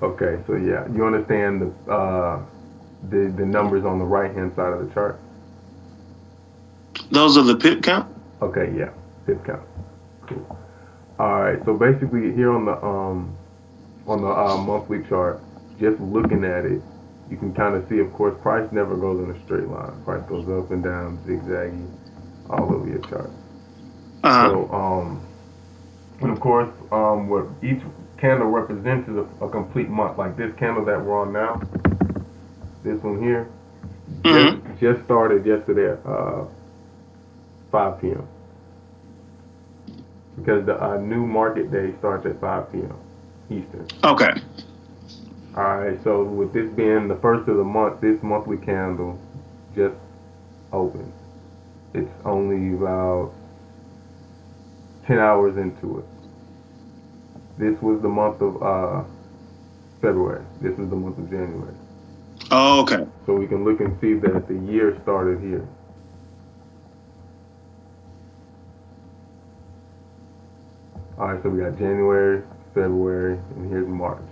Okay, so yeah, you understand the numbers on the right hand side of the chart. Those are the pip count. Okay, yeah, pip count. Cool. All right, so basically here on the monthly chart, just looking at it, you can kind of see. Of course, price never goes in a straight line. Price goes up and down, zigzaggy, all over your chart. Uh huh. So and of course, what each candle represents is a complete month. Like this candle that we're on now, this one here, just Mm-hmm. just started yesterday at 5 p.m. because the new market day starts at 5 p.m. Eastern. Okay. All right, so with this being the first of the month, this monthly candle just opened. It's only about 10 hours into it. This was the month of February. This is the month of January. Oh, okay. So we can look and see that the year started here. All right, so we got January, February, and here's March.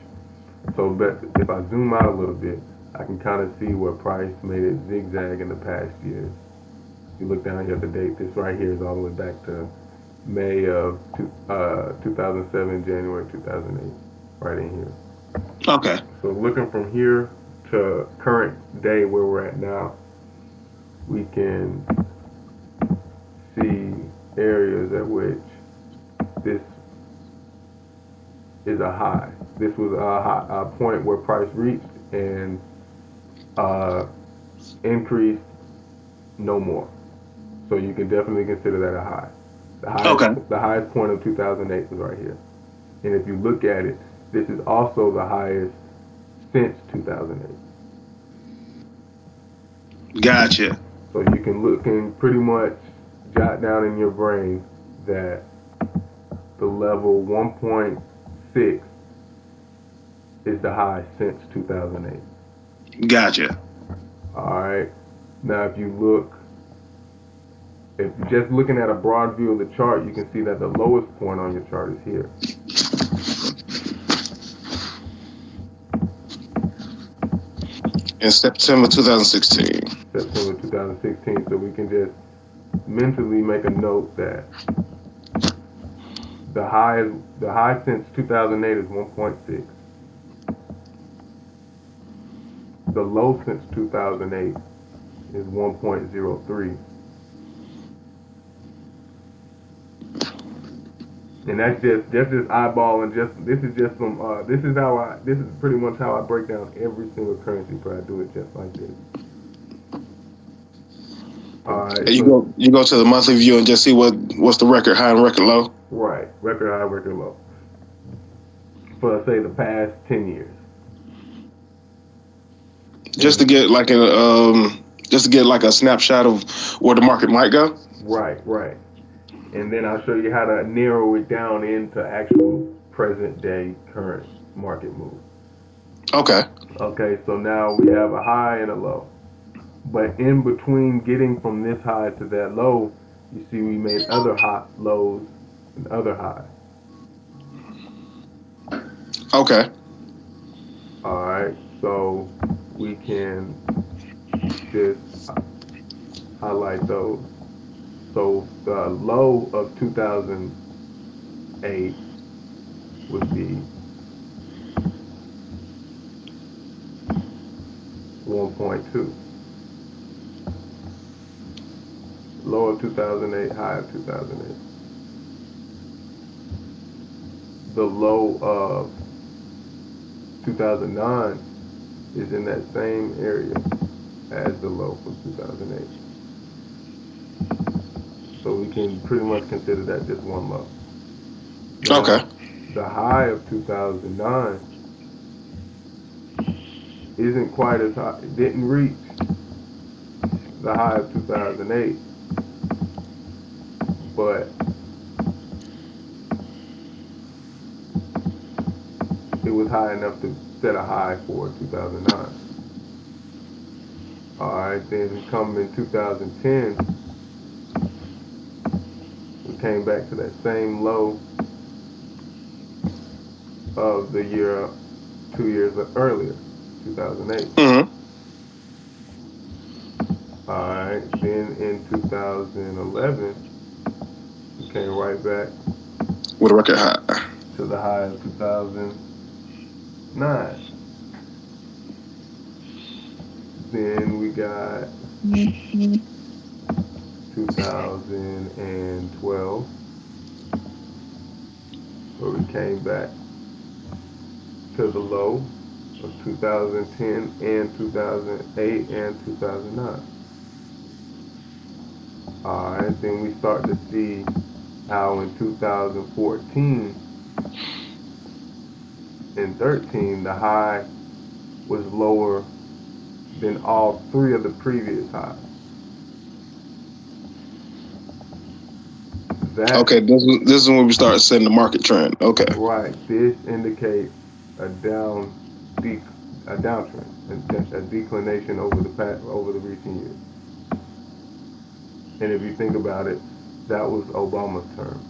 So but if I zoom out a little bit, I can kind of see where price made it zigzag in the past years. If you look down here at the date, this right here is all the way back to May of 2007, January 2008, right in here. Okay. So looking from here to current day where we're at now, we can see areas at which this is a high. This was a point where price reached and uh, increased no more. So you can definitely consider that a high. Okay. The highest point of 2008 was right here. And if you look at it, this is also the highest since 2008. Gotcha. So you can look and pretty much jot down in your brain that the level 1.6 is the high since 2008. Gotcha. All right. Now, if you're just looking at a broad view of the chart, you can see that the lowest point on your chart is here. In September 2016. September 2016. So we can just mentally make a note that the high since 2008 is 1.6. The low since 2008 is 1.03. And that's just eyeballing. Just this is pretty much how I break down every single currency, but I do it just like this. All right, And you so go to the monthly view and just see what's the record high and record low. right, record high, record low for say the past 10 years. Just to And get like a snapshot of where the market might go. right, right. And then I'll show you how to narrow it down into actual present day current market move. Okay. Okay, so now we have a high and a low. But in between getting from this high to that low, you see we made other hot lows and other highs. Okay. All right, so we can just highlight those. So the low of 2008 would be 1.2. Low of 2008, high of 2008. The low of 2009 is in that same area as the low from 2008. So we can pretty much consider that just one low. Okay. Now, the high of 2009 isn't quite as high. It didn't reach the high of 2008, but it was high enough to set a high for 2009. All right, then coming in 2010, we came back to that same low of the year 2 years earlier, 2008. Mm-hmm. All right, then in 2011, we came right back With a record high. to the high of 2009. Then we got 2012, where we came back to the low of 2010 and 2008 and 2009. All right, then we start to see how in 2014 and 13 the high was lower than all three of the previous highs. That Okay, this is when we start setting the market trend. Okay. right, this indicates a dec, a downtrend, a declination over the recent years. And if you think about it, that was Obama's term.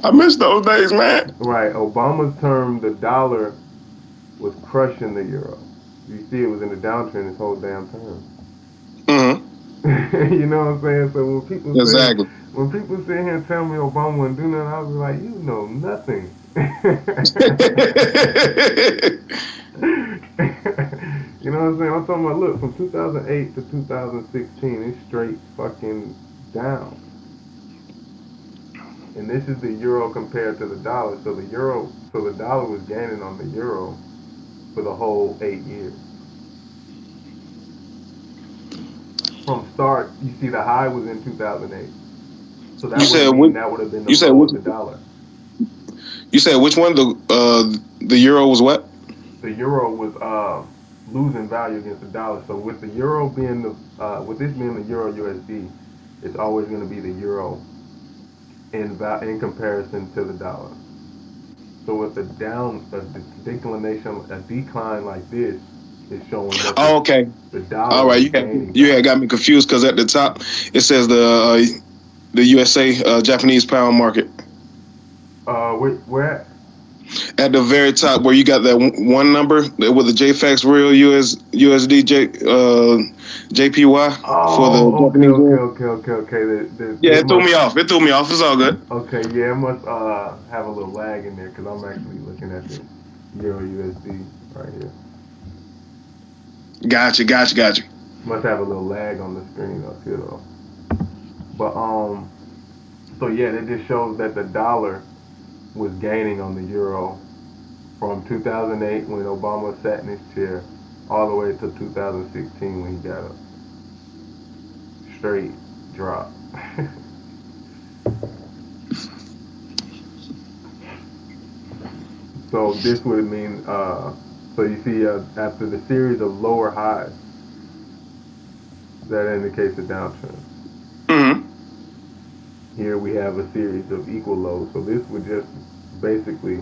I miss those days, man. Right, Obama's term, the dollar was crushing the euro. You see, it was in a downtrend this whole damn term. Mm-hmm. You know what I'm saying? So Exactly. when people sit here and tell me Obama wouldn't do nothing, I'll be like, you know nothing. You know what I'm saying? I'm talking about, look, from 2008 to 2016, it's straight fucking down. And this is the euro compared to the dollar. So the dollar was gaining on the euro for the whole 8 years. From start, you see the high was in 2008. So You that would said mean which? that would have been the You said low which? of the dollar. You said which one? The euro was what? The euro was losing value against the dollar. So with the euro being with this being the euro USD, it's always going to be the euro in comparison to the dollar. So with a decline like this is showing that Oh, okay. the All dollar right. is gaining You had value. got me confused because at the top it says the USA Japanese pound market. Where at? At the very top where you got that one number with the JFX real USD JPY for the Oh, okay, Japanese okay, yen. okay, okay, okay. Yeah, It it threw must. me off. It threw me off. It's all good. Okay, yeah, it must have a little lag in there because I'm actually looking at the Euro USD right here. Gotcha. Must have a little lag on the screen up here though. But so yeah, that just shows that the dollar was gaining on the euro from 2008 when Obama sat in his chair all the way to 2016 when he got a straight drop. So this would mean so you see after the series of lower highs that indicates a downtrend. Hmm. Here we have a series of equal lows. So this would just basically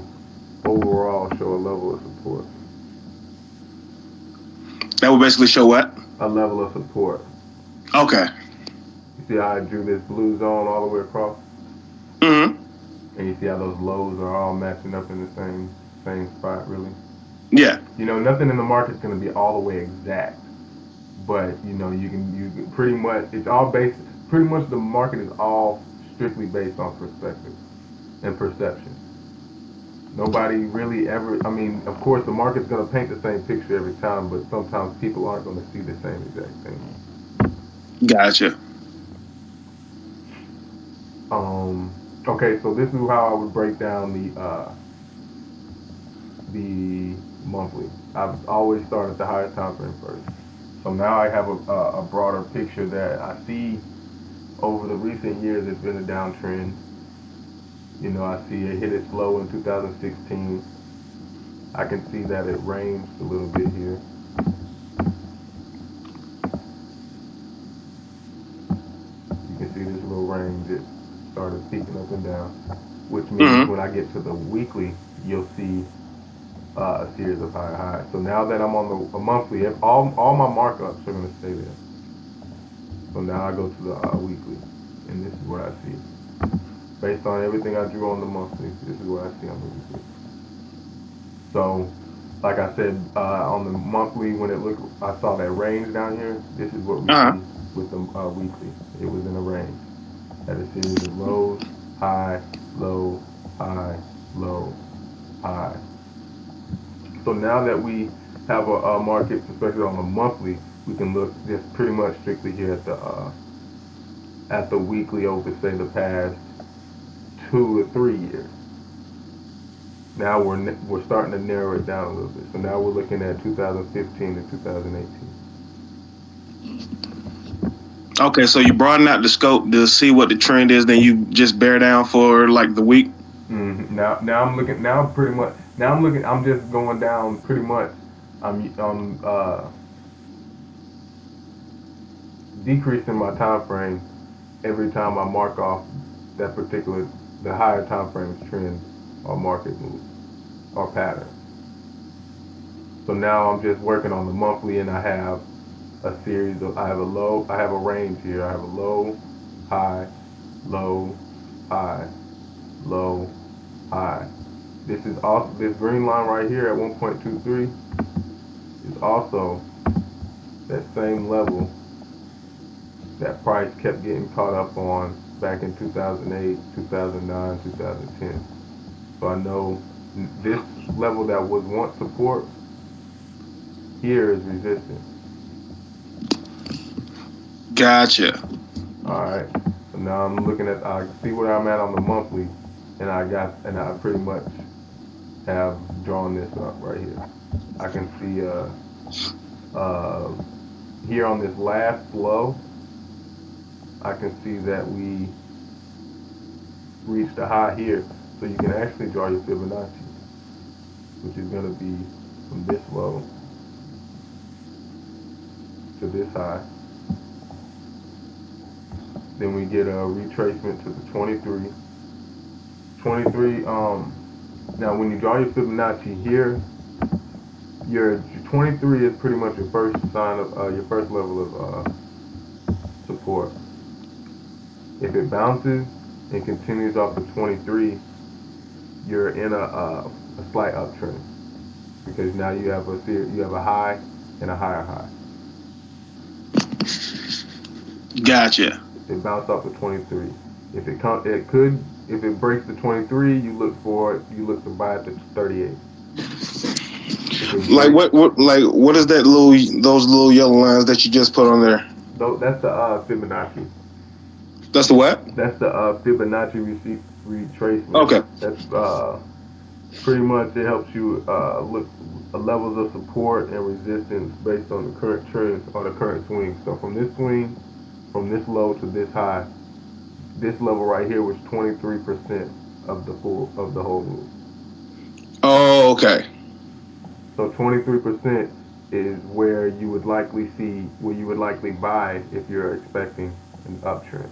overall show a level of support. That would basically show what? A level of support. Okay. You see how I drew this blue zone all the way across? Hmm. And you see how those lows are all matching up in the same spot really? Yeah. You know, nothing in the market's gonna be all the way exact. But you know, you can pretty much it's all based pretty much the market is all strictly based on perspective and perception. Nobody really ever. I mean, of course, the market's going to paint the same picture every time, but sometimes people aren't going to see the same exact thing. Gotcha. Okay, so this is how I would break down the monthly. I've always started at the highest time frame first. So now I have a broader picture that I see over the recent years. It's been a downtrend. You know, I see it hit its low in 2016. I can see that it ranged a little bit here. You can see this little range. It started peaking up and down, which means Hmm. when I get to the weekly, you'll see a series of high highs. So now that I'm on the a monthly, all my markups are going to stay there. So now I go to the weekly, and this is what I see. based on everything I drew on the monthly. This is what I see on the weekly. So, like I said, on the monthly, when it looked, I saw that range down here. This is what we Uh huh. see with the weekly. It was in a range. Had a series of lows, high, low, high, low, high. So now that we have a market, especially on the monthly, we can look just pretty much strictly here at the weekly over, say, the past 2 or 3 years. Now we're starting to narrow it down a little bit. So now we're looking at 2015 to 2018. Okay, so you broaden out the scope to see what the trend is, then you just bear down for like the week. Now I'm looking. Now pretty much. Now I'm looking. I'm just going down pretty much. I'm decreasing my time frame every time I mark off that particular the higher time frames trend or market move or pattern. So now I'm just working on the monthly, and I have a series of. I have a low. I have a range here. I have a low, high, low, high, low, high. This is also this green line right here at 1.23 is also that same level that price kept getting caught up on back in 2008, 2009, 2010. So I know this level that was once support here is resistance. Gotcha. All right. So now I'm looking at I see where I'm at on the monthly, and I pretty much have drawn this up right here. I can see uh here on this last low, I can see that we reached a high here. So you can actually draw your Fibonacci, which is going to be from this low to this high. Then we get a retracement to the 23. 23, now when you draw your Fibonacci here, your 23 is pretty much your first sign of, your first level of support. If it bounces and continues off the 23, you're in a slight uptrend because now you have a high and a higher high. Gotcha. It bounced off the 23. If it breaks the 23, you look to buy at the 38. If it Like breaks, what is that little those little yellow lines that you just put on there? though, that's the Fibonacci. That's the what? That's the Fibonacci retracement. Okay. That's pretty much it helps you look levels of support and resistance based on the current trends or the current swing. So from this swing, from this low to this high, this level right here was 23% of the whole move. Oh, okay. So 23% is where you would likely buy if you're expecting an uptrend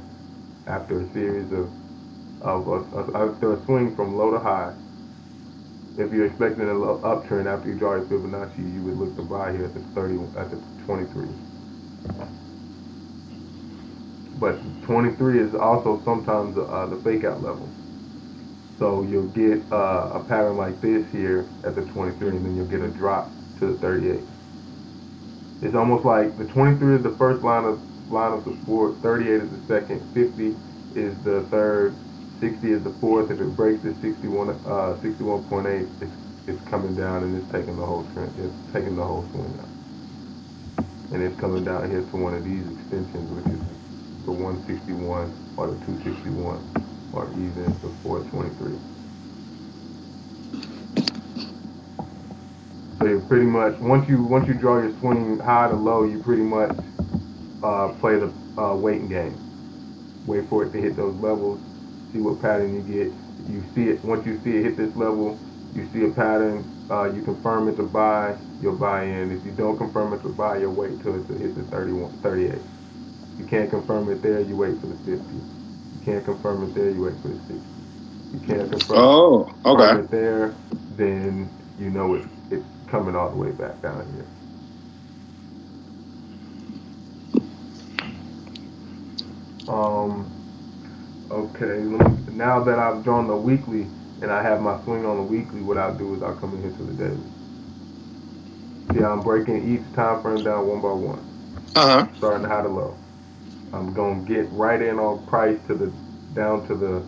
after a series after a swing from low to high. If you're expecting an uptrend after you draw your Fibonacci, you would look to buy here at the 23. But 23 is also sometimes the fake out level. So you'll get a pattern like this here at the 23, and then you'll get a drop to the 38. It's almost like the 23 is the first line of support, 38 is the second, 50 is the third, 60 is the fourth. If it breaks the 61.8, it's coming down and it's taking the whole trend. It's taking the whole swing out, and it's coming down here to one of these extensions, which is the 161 or the 261 or even the 423. So you pretty much once you draw your swing high to low, you pretty much play the waiting game. Wait for it to hit those levels, see what pattern you get. You see it once you see it hit this level, you see a pattern. You confirm it to buy, you'll buy in. If you don't confirm it to buy, you'll wait till it hits the 31, 38. You can't confirm it there, you wait for the 50. You can't confirm it there, you wait for the 60. You can't Oh, confirm okay. it there, then you know it's coming all the way back down here. Um, Okay, now that I've drawn the weekly and I have my swing on the weekly, what I'll do is I'll come in here to the daily. See, I'm breaking each time frame down one by one, Uh huh. starting high to low. I'm gonna get right in on price to the down to the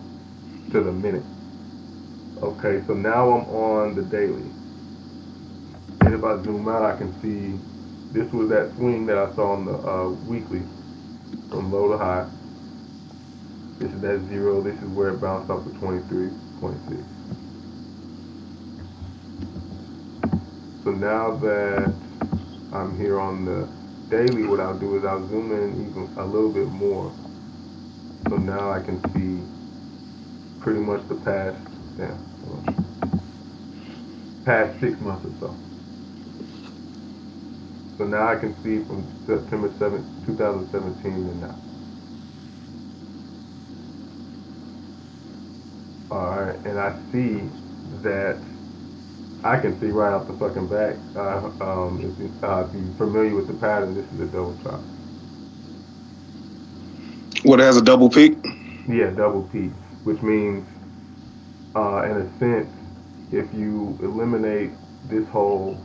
minute. Okay, so now I'm on the daily, and if I zoom out, I can see this was that swing that I saw on the weekly from low to high. This is that zero. This is where it bounced off the 23.6. So now that I'm here on the daily, what I'll do is I'll zoom in even a little bit more. So now I can see pretty much the past, yeah, past 6 months or so. So now I can see from September 7th, 2017 to now. Alright, and I see that I can see right off the fucking back. If you're familiar with the pattern, this is a double top. What has a double peak? Yeah, double P, which means, in a sense, if you eliminate this whole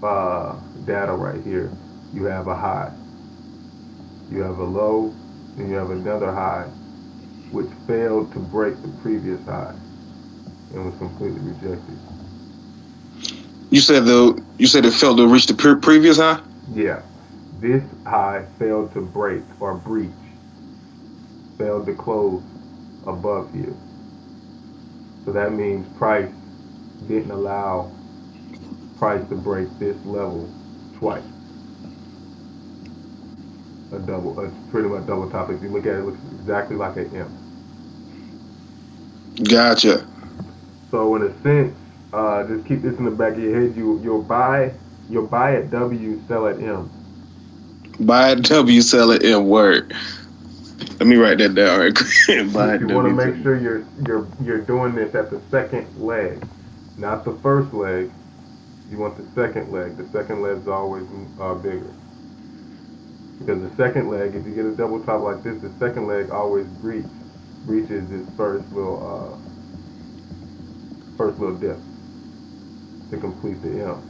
data right here, you have a high, you have a low, and you have another high, which failed to break the previous high and was completely rejected. You said it failed to reach the previous high. Yeah, this high failed to break or breach, failed to close above here. So that means price didn't allow price to break this level twice. It's pretty much double top. If you look at it, it looks exactly like an M. Gotcha. So in a sense, just keep this in the back of your head. You'll buy at W, sell at M. Buy at W, sell at M. Word. Let me write that down right quick. Buy at You want to W, sell make at sure you're doing this at the second leg, not the first leg. You want the second leg. The second leg is always bigger because the second leg, if you get a double top like this, the second leg always breaches this first little dip to complete the M.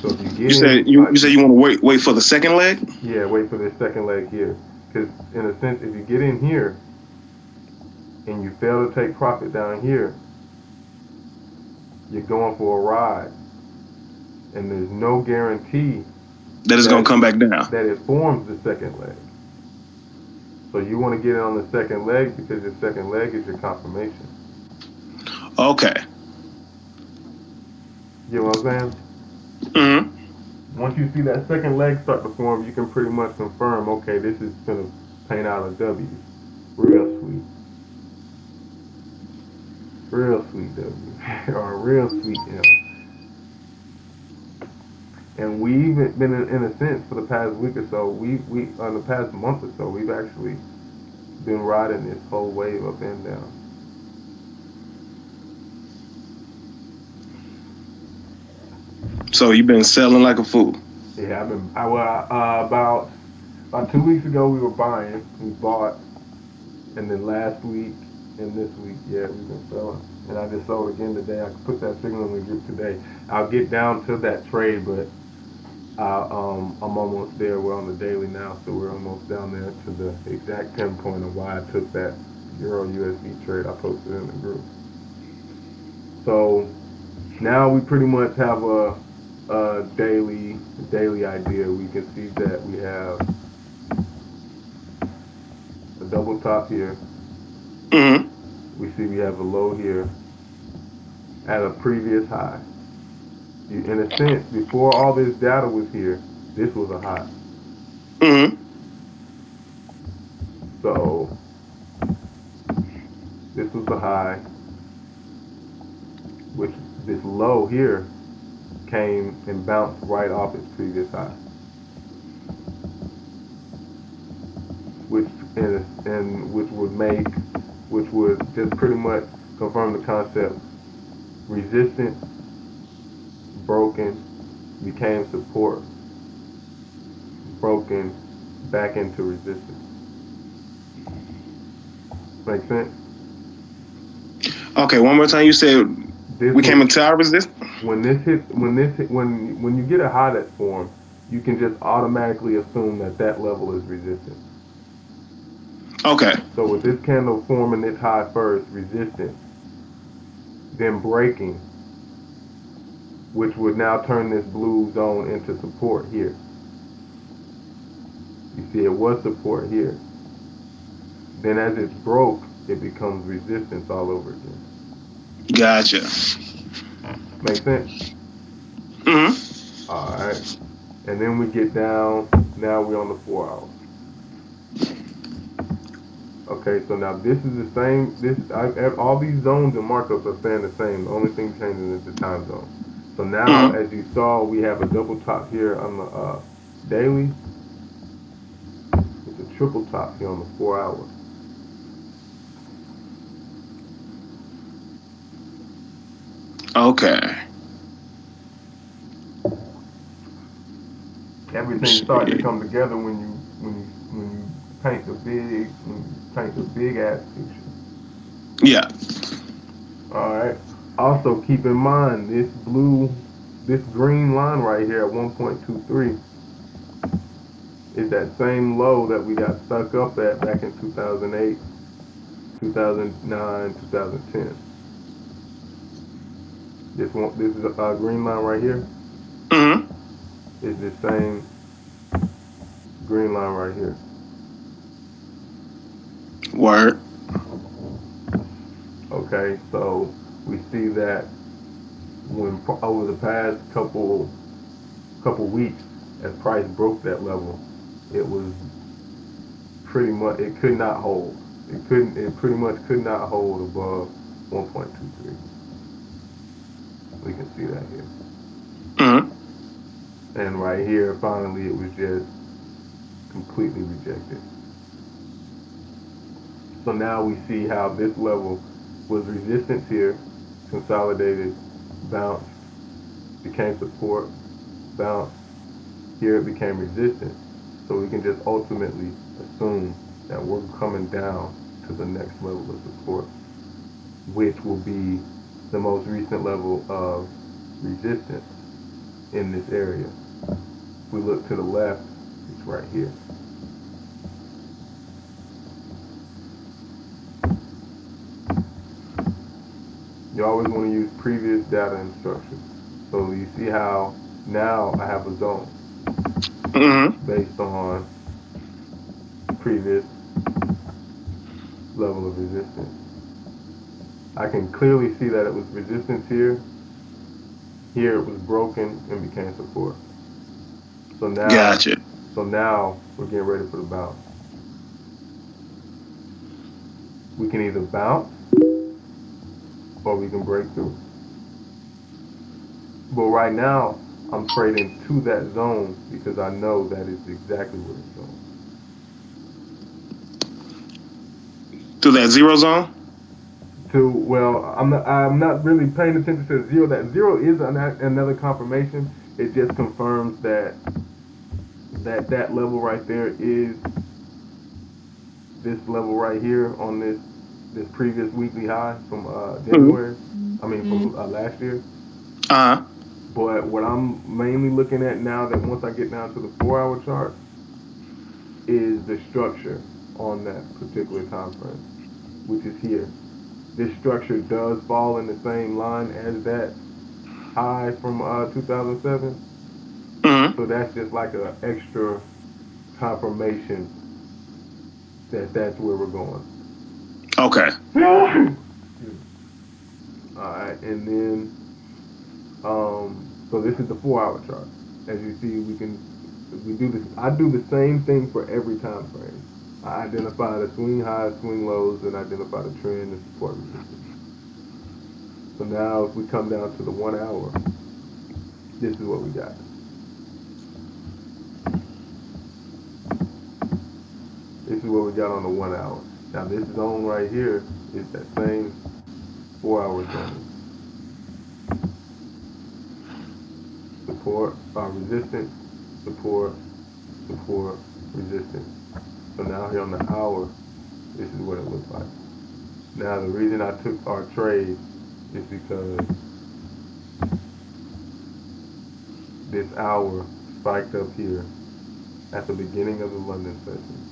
So if you get in, you said you want to wait for the second leg. yeah, wait for this second leg here, because in a sense, if you get in here and you fail to take profit down here, you're going for a ride, and there's no guarantee That is gonna that come back down. it forms the second leg. So you want to get in on the second leg because your second leg is your confirmation. Okay. You know what I'm saying? Mm-hmm. Once you see that second leg start to form, you can pretty much confirm, okay, this is gonna paint out a W. Real sweet. Real sweet W. Or a real sweet M. And we've been in a sense for the past week or so, we on the past month or so, we've actually been riding this whole wave up and down. So you've been selling like a fool. Yeah, about 2 weeks ago we were buying, we bought, and then last week and this week, yeah, we've been selling. And I just sold again today. I put that signal in the group today. I'll get down to that trade, but I'm almost there. We're on the daily now, so we're almost down there to the exact pinpoint of why I took that Euro USD trade I posted in the group. So now we pretty much have a daily idea. We can see that we have a double top here. Mm-hmm. We see we have a low here at a previous high. In a sense, before all this data was here, this was a high. Mm-hmm. So this was the high, which this low here came and bounced right off its previous high, which and which would just pretty much confirm the concept. Resistance broken, became support, broken, back into resistance. Make sense? Okay, one more time. You said This we came will into our resistance. when you get a high that's formed, you can just automatically assume that that level is resistance. Okay, So with this candle forming its high first, resistance, then breaking, which would now turn this blue zone into support here. You see, it was support here. Then as it's broke, it becomes resistance all over again. gotcha. Make sense? Hmm. All right. And then we get down. Now we're on the 4 hour. Okay, so now this is the same. All these zones and markups are staying the same. The only thing changing is the time zone. So now, Hmm. as you saw, we have a double top here on the daily. It's a triple top here on the 4 hour. Okay. Let me Everything starting to see. come together when you paint the big ass picture. Yeah. All right. Also keep in mind this green line right here at 1.23 is that same low that we got stuck up at back in 2008, 2009, 2010. This is a green line right here. Hmm. Is the same green line right here. Word. Okay, so we see that when over the past couple weeks, as price broke that level, it was pretty much it could not hold. It pretty much could not hold above 1.23. We can see that here. Hmm. And right here, finally, it was just completely rejected. So now we see how this level was resistance here, consolidated, bounced, became support, bounced. Here it became resistance. So we can just ultimately assume that we're coming down to the next level of support, which will be the most recent level of resistance in this area. If we look to the left, it's right here. You always want to use previous data and structure. So you see how now I have a zone Hmm. based on previous level of resistance. I can clearly see that it was resistance here. Here it was broken and became support. So now, Gotcha. so now we're getting ready for the bounce. We can either bounce or we can break through. But right now, I'm trading to that zone because I know that is exactly where it's going. To that zero zone. I'm not really paying attention to the zero. That zero is another confirmation. It just confirms that level right there is this level right here on this previous weekly high from Hmm. January. I mean from last year. Uh huh. But what I'm mainly looking at now, that once I get down to the 4 hour chart, is the structure on that particular time frame, which is here. This structure does fall in the same line as that high from 2007. Hmm. So that's just like an extra confirmation that that's where we're going. Okay. All right, and then so this is the 4 hour chart. As you see, we do this. I do the same thing for every time frame. I identify the swing highs, swing lows, and identify the trend and support resistance. So now, if we come down to the 1 hour, this is what we got. This is what we got on the 1 hour. Now, this zone right here is that same 4 hour zone. Support, resistance, support, support, resistance. So now here on the hour, this is what it looks like. Now the reason I took our trade is because this hour spiked up here at the beginning of the London session.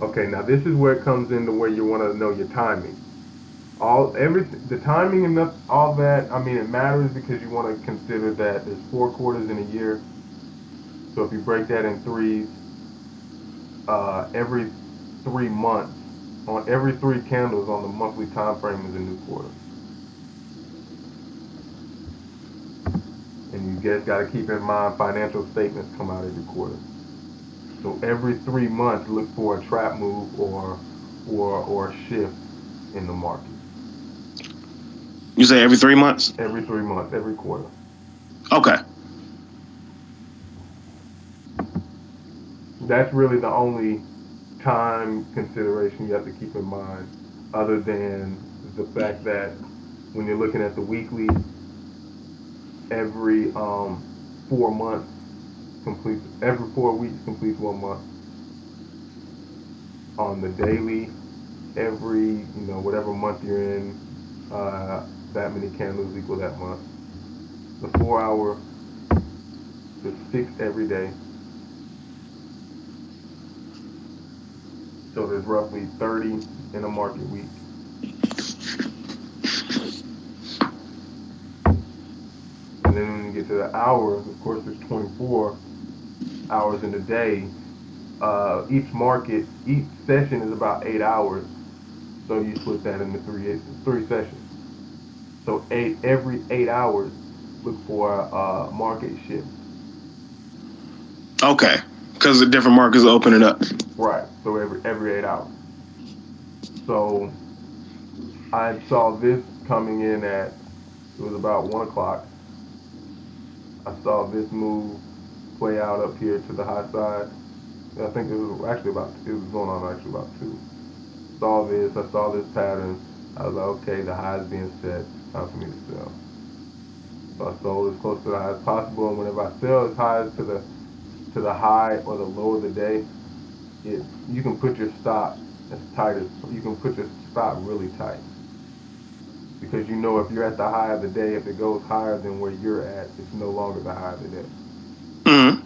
Okay, now this is where it comes into where you want to know your timing. The timing and all that. I mean, it matters because you want to consider that there's 4 quarters in a year. So if you break that in threes, every 3 months, on every 3 candles on the monthly time frame is a new quarter. And you guys got to keep in mind financial statements come out every quarter. So every 3 months, look for a trap move or a shift in the market. You say every 3 months? Every 3 months, every quarter. Okay. That's really the only time consideration you have to keep in mind, other than the fact that when you're looking at the weekly, every 4 months completes, every 4 weeks completes 1 month. On the daily, every whatever month you're in, that many candles equal that month. The 4 hour is fixed every day, so there's roughly 30 in a market week. And then when you get to the hours, of course, there's 24 hours in a day. Each session is about 8 hours, so you split that into three sessions. So every 8 hours, look for a market shift. Okay. Because the different markets open it up. Right. So every 8 hours. So I saw this coming in at, it was about 1 o'clock. I saw this move play out up here to the high side. I think it was going on actually about 2. I saw this pattern. I was like, okay, the high is being set. It's time for me to sell. So I sold as close to the high as possible. And whenever I sell as high as to the high or the low of the day, you can put your stop as tight as you can put your stop really tight, because if you're at the high of the day, if it goes higher than where you're at, it's no longer the high of the day. Mm-hmm.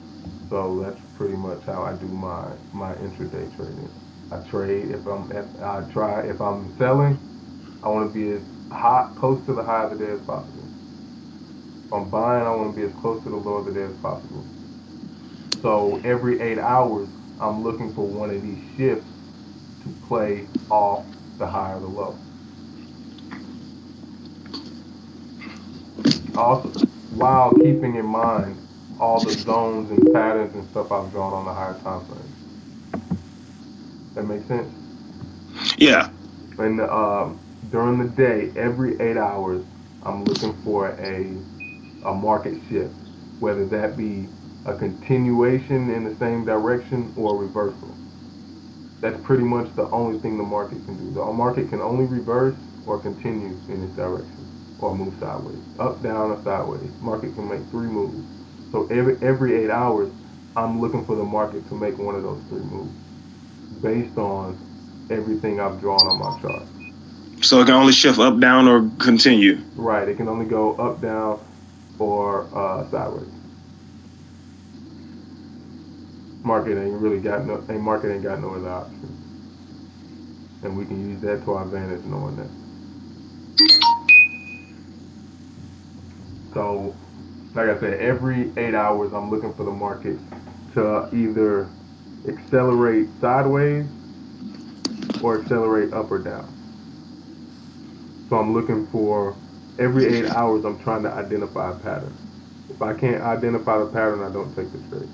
So that's pretty much how I do my intraday trading. I trade if I'm selling, I want to be as close to the high of the day as possible. If I'm buying, I want to be as close to the low of the day as possible. So every 8 hours, I'm looking for one of these shifts to play off the high or the low. Also, while keeping in mind all the zones and patterns and stuff I've drawn on the higher time frame. That makes sense? Yeah. And during the day, every 8 hours, I'm looking for a market shift, whether that be a continuation in the same direction or a reversal. That's pretty much the only thing the market can do. The market can only reverse or continue in its direction or move sideways, up, down, or sideways. Market can make 3 moves. So every 8 hours, I'm looking for the market to make one of those 3 moves based on everything I've drawn on my chart. So it can only shift up, down, or continue. Right, it can only go up, down, or sideways. Market ain't got no other option, and we can use that to our advantage knowing that. So, like I said, every 8 hours, I'm looking for the market to either accelerate sideways or accelerate up or down. So I'm looking for every 8 hours. I'm trying to identify a pattern. If I can't identify the pattern, I don't take the trade.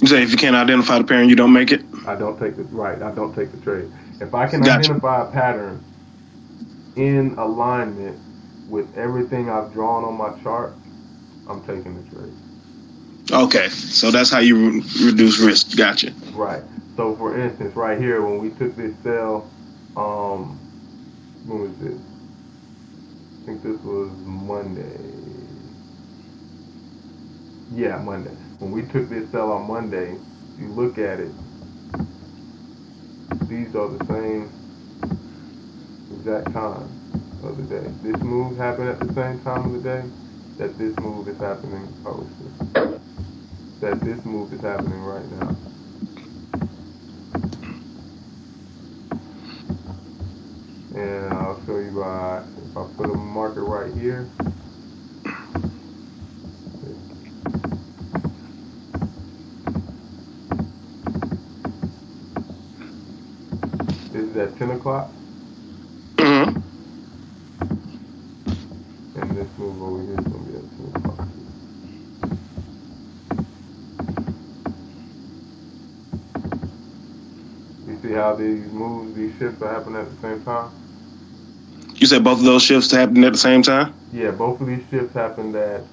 You say if you can't identify the pattern, you don't make it? I don't take the right. I don't take the trade. If I can Gotcha. identify a pattern in alignment with everything I've drawn on my chart, I'm taking the trade. Okay. So that's how you reduce risk. Gotcha. Right. So for instance, right here, when we took this sell, um, when was this? I think this was Monday. Yeah, Monday. When we took this sell on Monday, if you look at it, these are the same exact time of the day. This move happened at the same time of the day that this move is happening. Oh shit. That this move is happening right now. And I'll show you by, if I put a marker right here, this is at 10 o'clock, Mm-hmm. and this move over here is going to be at 10 o'clock. You see how these moves, these shifts are happening at the same time? You said both of those shifts happened at the same time? Yeah, both of these shifts happened at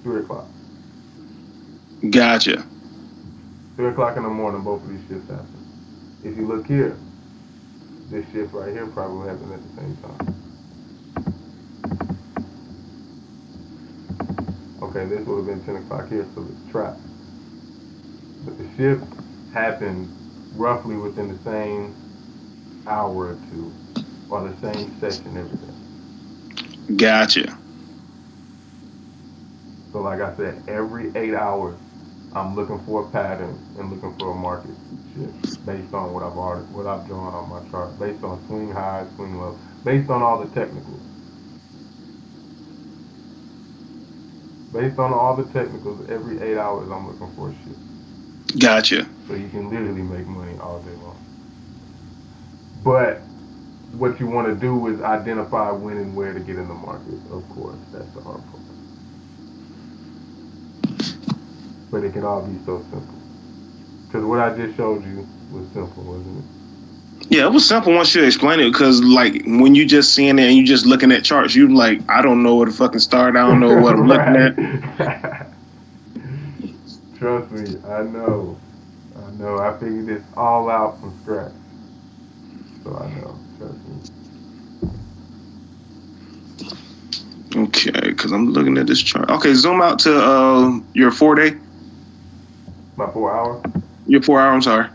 3 o'clock. Gotcha. 3 o'clock in the morning, both of these shifts happened. If you look here, this shift right here probably happened at the same time. Okay, this would have been 10 o'clock here, so it's trapped. But the shift happened roughly within the same hour or two, or the same session every day. Gotcha. So like I said, every 8 hours, I'm looking for a pattern and looking for a market shift based on what I've drawn on my chart, based on swing highs, swing lows, based on all the technicals. Based on all the technicals, every 8 hours I'm looking for a shift. Gotcha. So you can literally make money all day long. But what you want to do is identify when and where to get in the market. Of course, that's the hard part. But it can all be so simple. Because what I just showed you was simple, wasn't it? Yeah, it was simple once you explain it because, like, when you just seeing it and you just looking at charts, you like, I don't know where to fucking start. I don't know what I'm looking at. Right. Trust me, I know. I know. I figured this all out from scratch. So I know. Trust me. Okay, because I'm looking at this chart. Okay, zoom out to your 4 day, My 4 hour? your 4 hour. I'm sorry.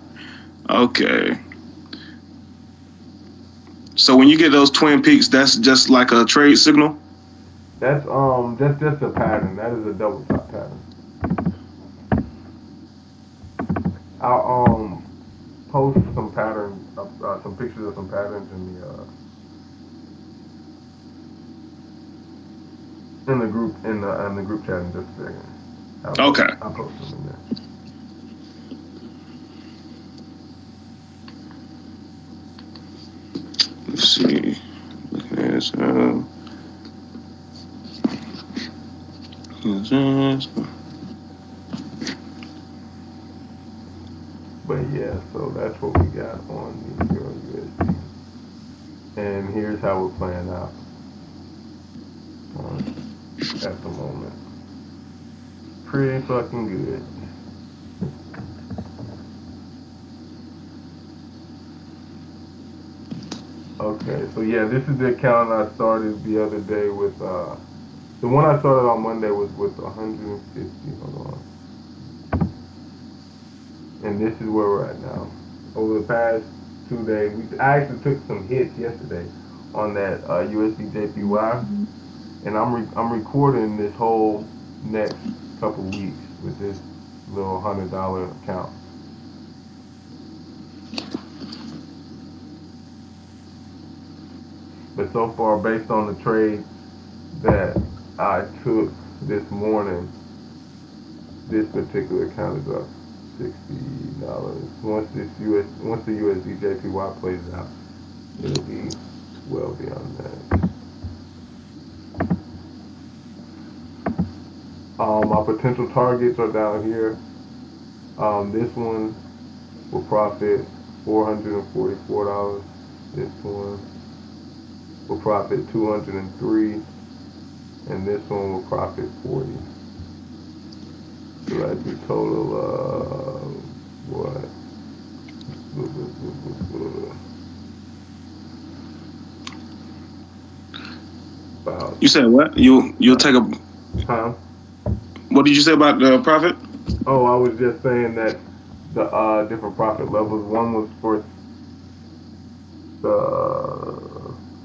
Okay. So when you get those twin peaks, that's just like a trade signal. That's just a pattern. That is a double top pattern. I'll post some patterns, some pictures of some patterns in the group in the group chat in just a second. Okay. I'll post them in there. Let's see. Yes, But yeah, so that's what we got on the Euro USD. And here's how we're playing out at the moment. Pretty fucking good. Okay, so yeah, this is the account I started the other day with. The one I started on Monday was with 150. Hold on. And this is where we're at now. Over the past 2 days, I actually took some hits yesterday on that USD JPY, and I'm recording this whole next couple weeks with this little $100 account. But so far, based on the trade that I took this morning, this particular account is up $60. Once the USD JPY plays out, it'll be well beyond that. My potential targets are down here. This one will profit $444. This one will profit 203, and this one will profit 40. So that's a total of what? About you said what? You'll take a huh? What did you say about the profit? Oh, I was just saying that the different profit levels. One was for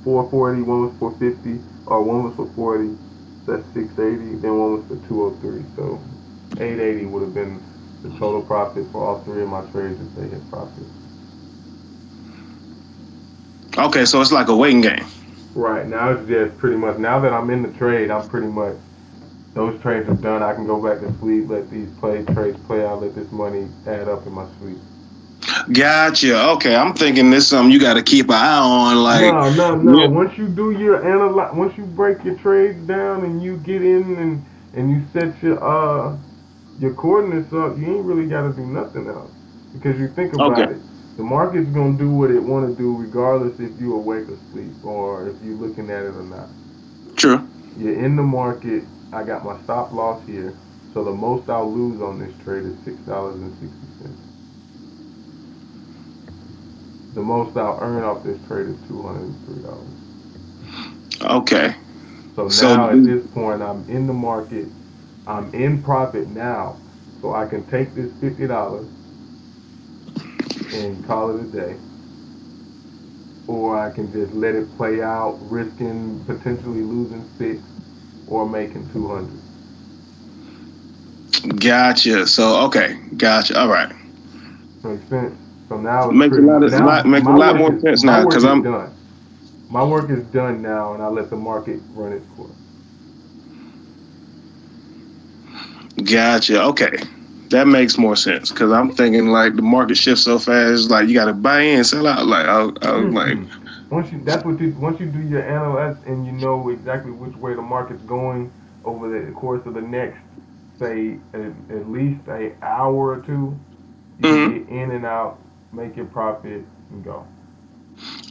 440, one was for 50, or one was for 40. That's 680. Then one was for 203. So 880 would have been the total profit for all three of my trades if they hit profit. Okay, so it's like a waiting game. Right now it's just pretty much now that I'm in the trade, I'm pretty much those trades are done. I can go back to sleep, let these trades play out, let this money add up in my sleep. Gotcha. Okay, I'm thinking this is something you got to keep an eye on. Like, No, no, no. yeah. Once you do your analyze, once you break your trades down and you get in and you set your coordinates up, you ain't really got to do nothing else because you think Okay. about it. The market's gonna do what it want to do regardless if you awake or sleep or if you're looking at it or not. True. You're in the market. I got my stop loss here, so the most I'll lose on this trade is $6.60. The most I'll earn off this trade is $203. Okay. So So, now at this point, I'm in the market. I'm in profit now, so I can take this $50 and call it a day, or I can just let it play out, risking potentially losing six or making 200. gotcha. So, okay, gotcha. All right. Makes sense. So now it's Makes a pretty lot much of now makes a lot more sense my now work because is I'm done. My work is done now, and I let the market run its course. gotcha. Okay, that makes more sense because I'm thinking like the market shifts so fast. Like you got to buy in, sell out. Like I was like, Mm-mm. Once you do your analyze and you know exactly which way the market's going over the course of the next say at least a hour or two, you can mm-hmm. get in and out, make your profit, and go.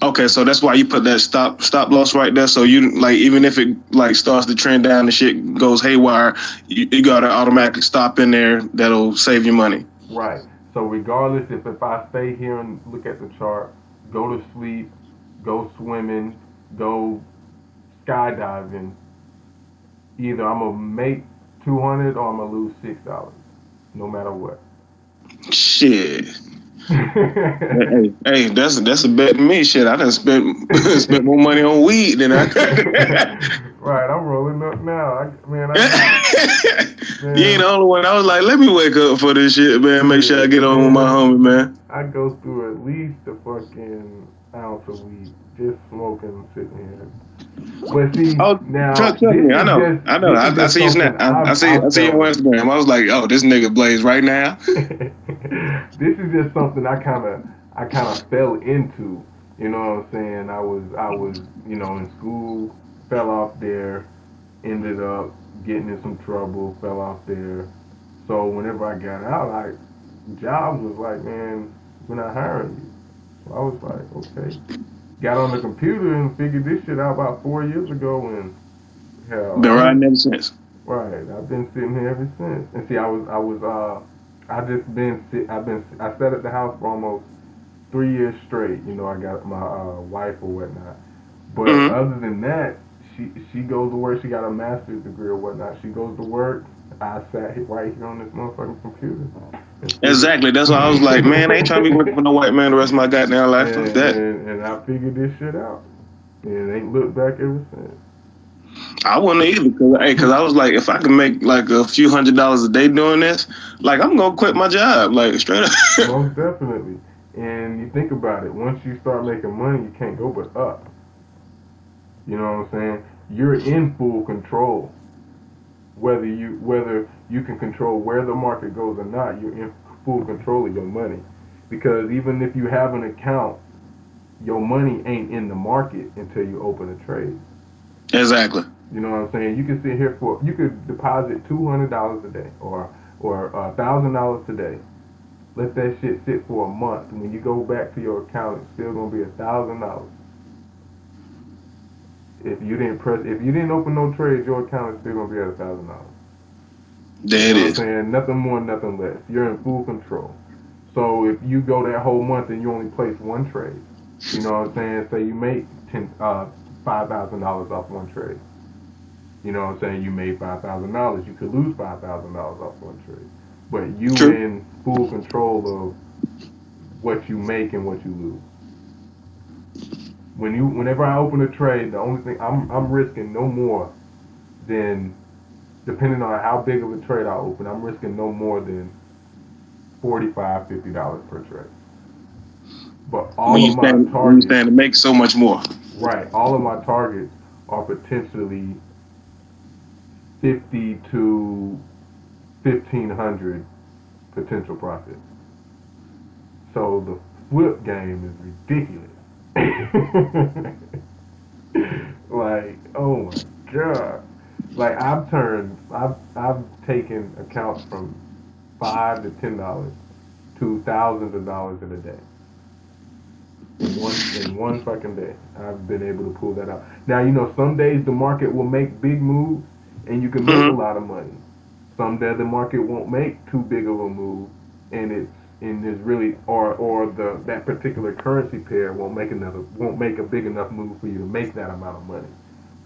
Okay, so that's why you put that stop loss right there. So you like even if it like starts to trend down and shit goes haywire, you got to automatically stop in there. That'll save you money. Right. So regardless if I stay here and look at the chart, go to sleep, go swimming, go skydiving, either I'm gonna make 200 or I'm gonna lose $6, no matter what. Shit. Right, Hey, that's a bet to me. Shit, I done spent spent more money on weed than I. I'm rolling up now. I get You ain't man, the only one. I was like, let me wake up for this shit, man. Make sure I get shit, on with my man. homie, man. I go through at least a fucking ounce of weed just smoking, sitting here. But see, Oh, now trust me, I know, I know. this is I just see you snap. something I I see you fell on into. Instagram. I was like, oh, this nigga Blaze right now. This is just something I kind of fell into. You know what I'm saying? I was in school, fell off there, ended up getting in some trouble, fell off there. So whenever I got out, jobs was like, man, we're not hiring you. So I was like, okay. Got on the computer and figured this shit out about 4 years ago, and hell, Been riding ever since. right. I've been sitting here ever since. And see, I just been sit. I sat at the house for almost 3 years straight. I got my wife or whatnot. But Hmm. other than that, she goes to work. She got a master's degree or whatnot. She goes to work. I sat right here on this motherfucking computer and figured. Exactly. That's why I was like, man, I ain't trying to be working for no white man the rest of my goddamn life. Fuck and, that. and I figured this shit out, and ain't looked back ever I wouldn't either, cause I was like, if I can make like a few $100s a day doing this, like I'm gonna quit my job, like straight up. Most definitely. And you think about it, once you start making money, you can't go but up. You know what I'm saying? You're in full control. Whether you can control where the market goes or not, you're in full control of your money. Because even if you have an account, your money ain't in the market until you open a trade. Exactly. You know what I'm saying? You could deposit $200 a day or $1,000 today. Let that shit sit for a month. When you go back to your account, it's still gonna be $1,000. If you didn't open no trades, your account is still gonna be at $1,000. You There it know what I'm is. saying? Nothing more, nothing less. You're in full control. So if you go that whole month and you only place one trade, you know what I'm saying? Say you make $5,000 off one trade. You know what I'm saying? You made $5,000. You could lose $5,000 off one trade, but you True. in full control of what you make and what you lose. Whenever I open a trade, the only thing I'm risking no more than, depending on how big of a trade I open, I'm risking no more than $45, $50 per trade. But all of my When you targets, stand to make so much more. right, all of my targets are potentially 50 to 1,500 potential profits. So the flip game is ridiculous. Like, oh my god. Like I've taken accounts from $5 to $10 to thousands of dollars in a day. In one fucking day. I've been able to pull that out. Now, some days the market will make big moves and you can make a Hmm. lot of money. Some days the market won't make too big of a move and it's really, or the that particular currency pair won't make a big enough move for you to make that amount of money.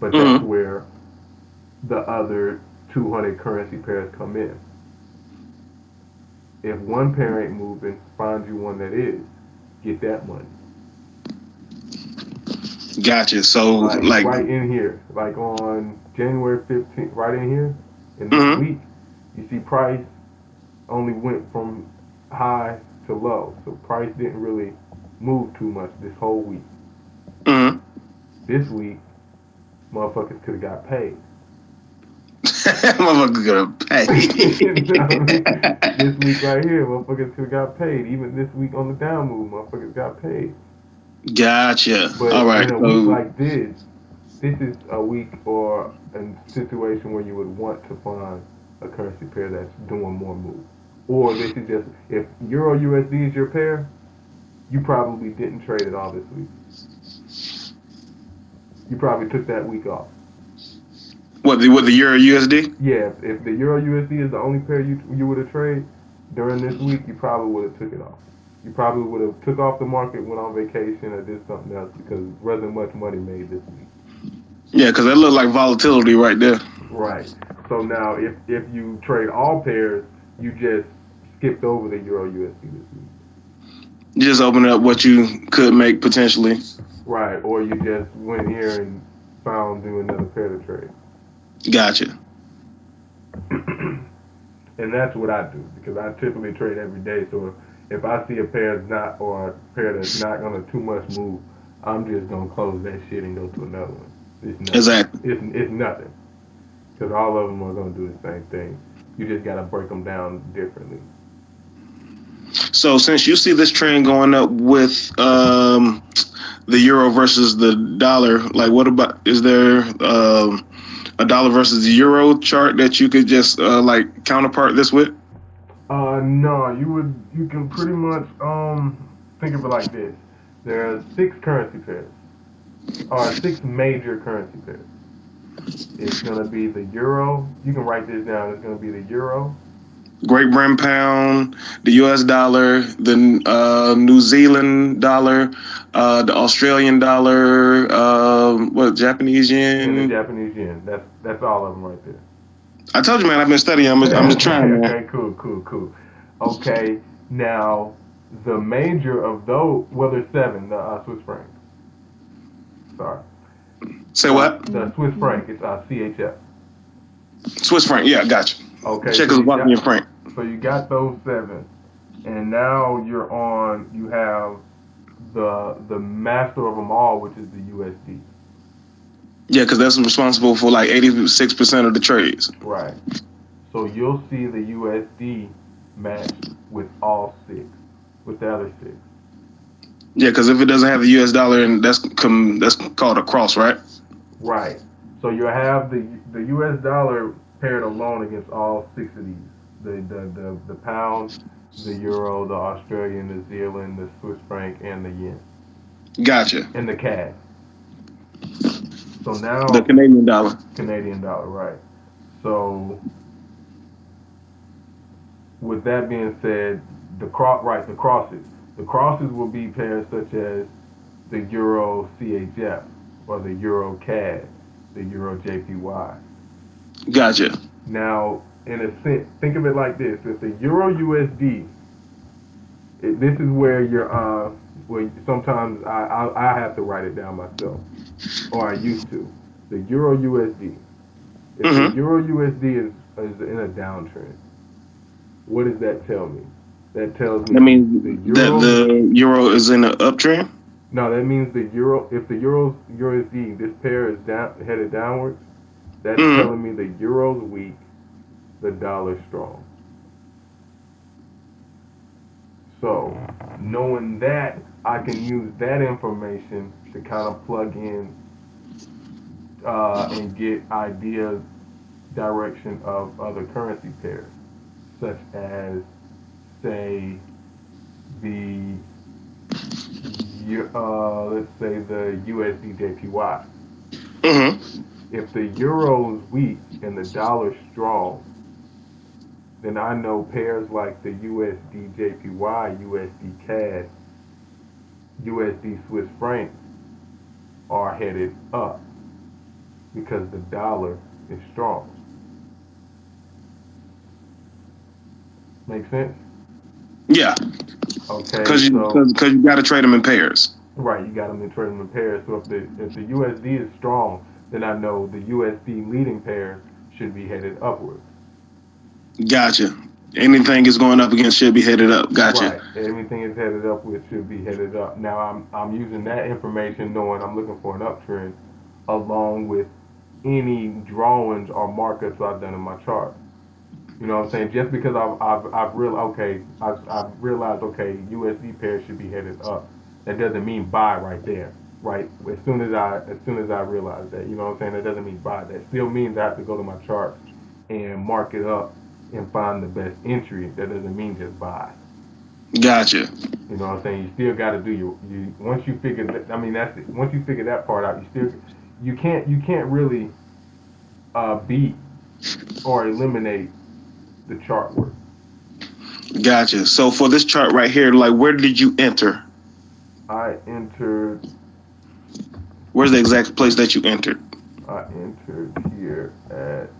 But that's Hmm. where the other 200 currency pairs come in. If one pair ain't moving, find you one that is. Get that money. Gotcha. So Like like, right in here, like on January 15th, right in here, in this hmm, week, you see price only went from high to low. So price didn't really move too much this whole week. hmm. This week, motherfuckers could have got paid. Motherfucker gonna You know what I mean? pay. This week right here, motherfuckers could have got paid. Even this week on the down move, motherfuckers got paid. Gotcha. All But right. in a week So like this is a week or a situation where you would want to find a currency pair that's doing more moves. Or this is just, if Euro USD is your pair, you probably didn't trade it all this week. You probably took that week off. what the Euro USD? Yeah, if the Euro USD is the only pair you would have traded during this week, you probably would have took it off. You probably would have took off the market, went on vacation, or did something else because there wasn't much money made this week. Yeah, because that looked like volatility right there. Right. So now, if you trade all pairs, you just skipped over the Euro USD this week. You just open up what you could make potentially. Right. Or you just went here and found you another pair to trade. Gotcha. And that's what I do because I typically trade every day. So if I see a pair that's not, or a pair that's not gonna too much move, I'm just gonna close that shit and go to another one. It's nothing. Exactly. It's nothing because all of them are gonna do the same thing. You just gotta break them down differently. So since you see this trend going up with the euro versus the dollar, like what about, is there a dollar versus euro chart that you could just like counterpart this with? No, you can pretty much think of it like this. There are six currency pairs, or six major currency pairs. It's gonna be the euro. You can write this down. It's gonna be the euro. Great Britain pound, the U.S. dollar, the New Zealand dollar, the Australian dollar, what, Japanese And the yen. Japanese yen. That's all of them right there. I told you, man, I've been studying. I'm just Okay, trying, man. okay, cool, cool, cool. Okay, now the major of those, well, there's seven. The Swiss franc. Sorry, Say what? the Swiss franc. It's CHF. Swiss franc. Yeah, gotcha. Okay, Czechoslovakian franc. so you got those seven, and now you're on. You have the master of them all, which is the USD. Yeah, because that's responsible for like 86% of the trades. Right. So you'll see the USD match with all six, with the other six. Yeah, because if it doesn't have the U.S. dollar, and that's called a cross, right? Right. So you'll have the US dollar paired alone against all six of these. The pound, the euro, the Australian, the Zealand, the Swiss franc, and the yen. Gotcha. And the CAD. So The now, Canadian dollar. Canadian dollar, right. So with that being said, the crosses. The crosses will be pairs such as the Euro CHF or the Euro CAD, the Euro JPY. Gotcha. Now, in a sense, think of it like this: if the Euro USD, this is where where sometimes I have to write it down myself, or I used to. The Euro USD. If the Mm-hmm. Euro USD is in a downtrend, what does that tell me? That tells me That the means that Euro. the euro is in an uptrend. No, that means the Euro. If the Euro USD, this pair is down headed downwards, that's Mm-hmm. telling me the Euro's weak, the dollar's strong. So, knowing that, I can use that information to kind of plug in and get ideas, direction of other currency pairs, such as, say, the let's say the USD JPY. Mm-hmm. If the euro's weak and the dollar's strong, then I know pairs like the USD JPY, USD CAD, USD Swiss franc are headed up because the dollar is strong. Make sense? Yeah, Okay, because you so because you got to trade them in pairs. right, you got them in trading in pairs. So if the USD is strong, then I know the USD leading pairs should be headed upwards. Gotcha. Anything is going up against should be headed up. Gotcha. Right, everything is headed upwards should be headed up. Now I'm using that information, knowing I'm looking for an uptrend, along with any drawings or markups I've done in my chart. You know what I'm saying? Just because I've realized okay USD pairs should be headed up. That doesn't mean buy right there. Right? As soon as I realize that, you know what I'm saying? That doesn't mean buy. That still means I have to go to my chart and mark it up and find the best entry. That doesn't mean just buy. Gotcha. You know what I'm saying? You still got to do you once you figure that. I mean that's it. Once you figure that part out, you can't really beat or eliminate the chart work. Gotcha. So for this chart right here, like where did you enter? I entered Where's the exact place that you entered? I entered here at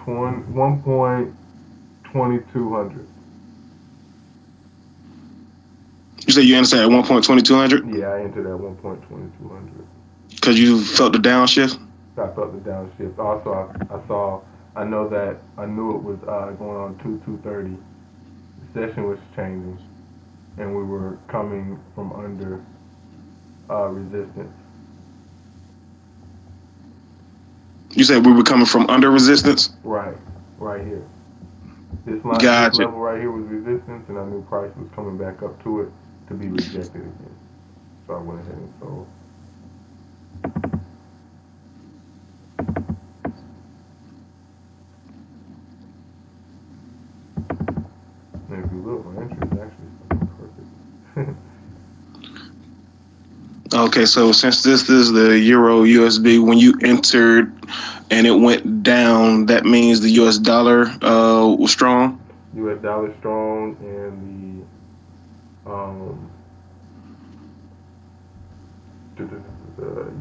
1.2200. You said you entered at 1.2200 Yeah, I entered at 1.2200. because you felt the downshift. I felt the downshift. Also, I know that I knew it was going on 230. The session was changing, and we were coming from under resistance. You said we were coming from under resistance. Right, right here. This Gotcha. level right here was resistance, and I knew price was coming back up to it to be rejected again. So I went ahead and sold. And if you look, my entry is actually perfect. Okay, so since this is the Euro USD, when you entered and it went down, that means the US dollar was strong. U.S. dollar strong, and the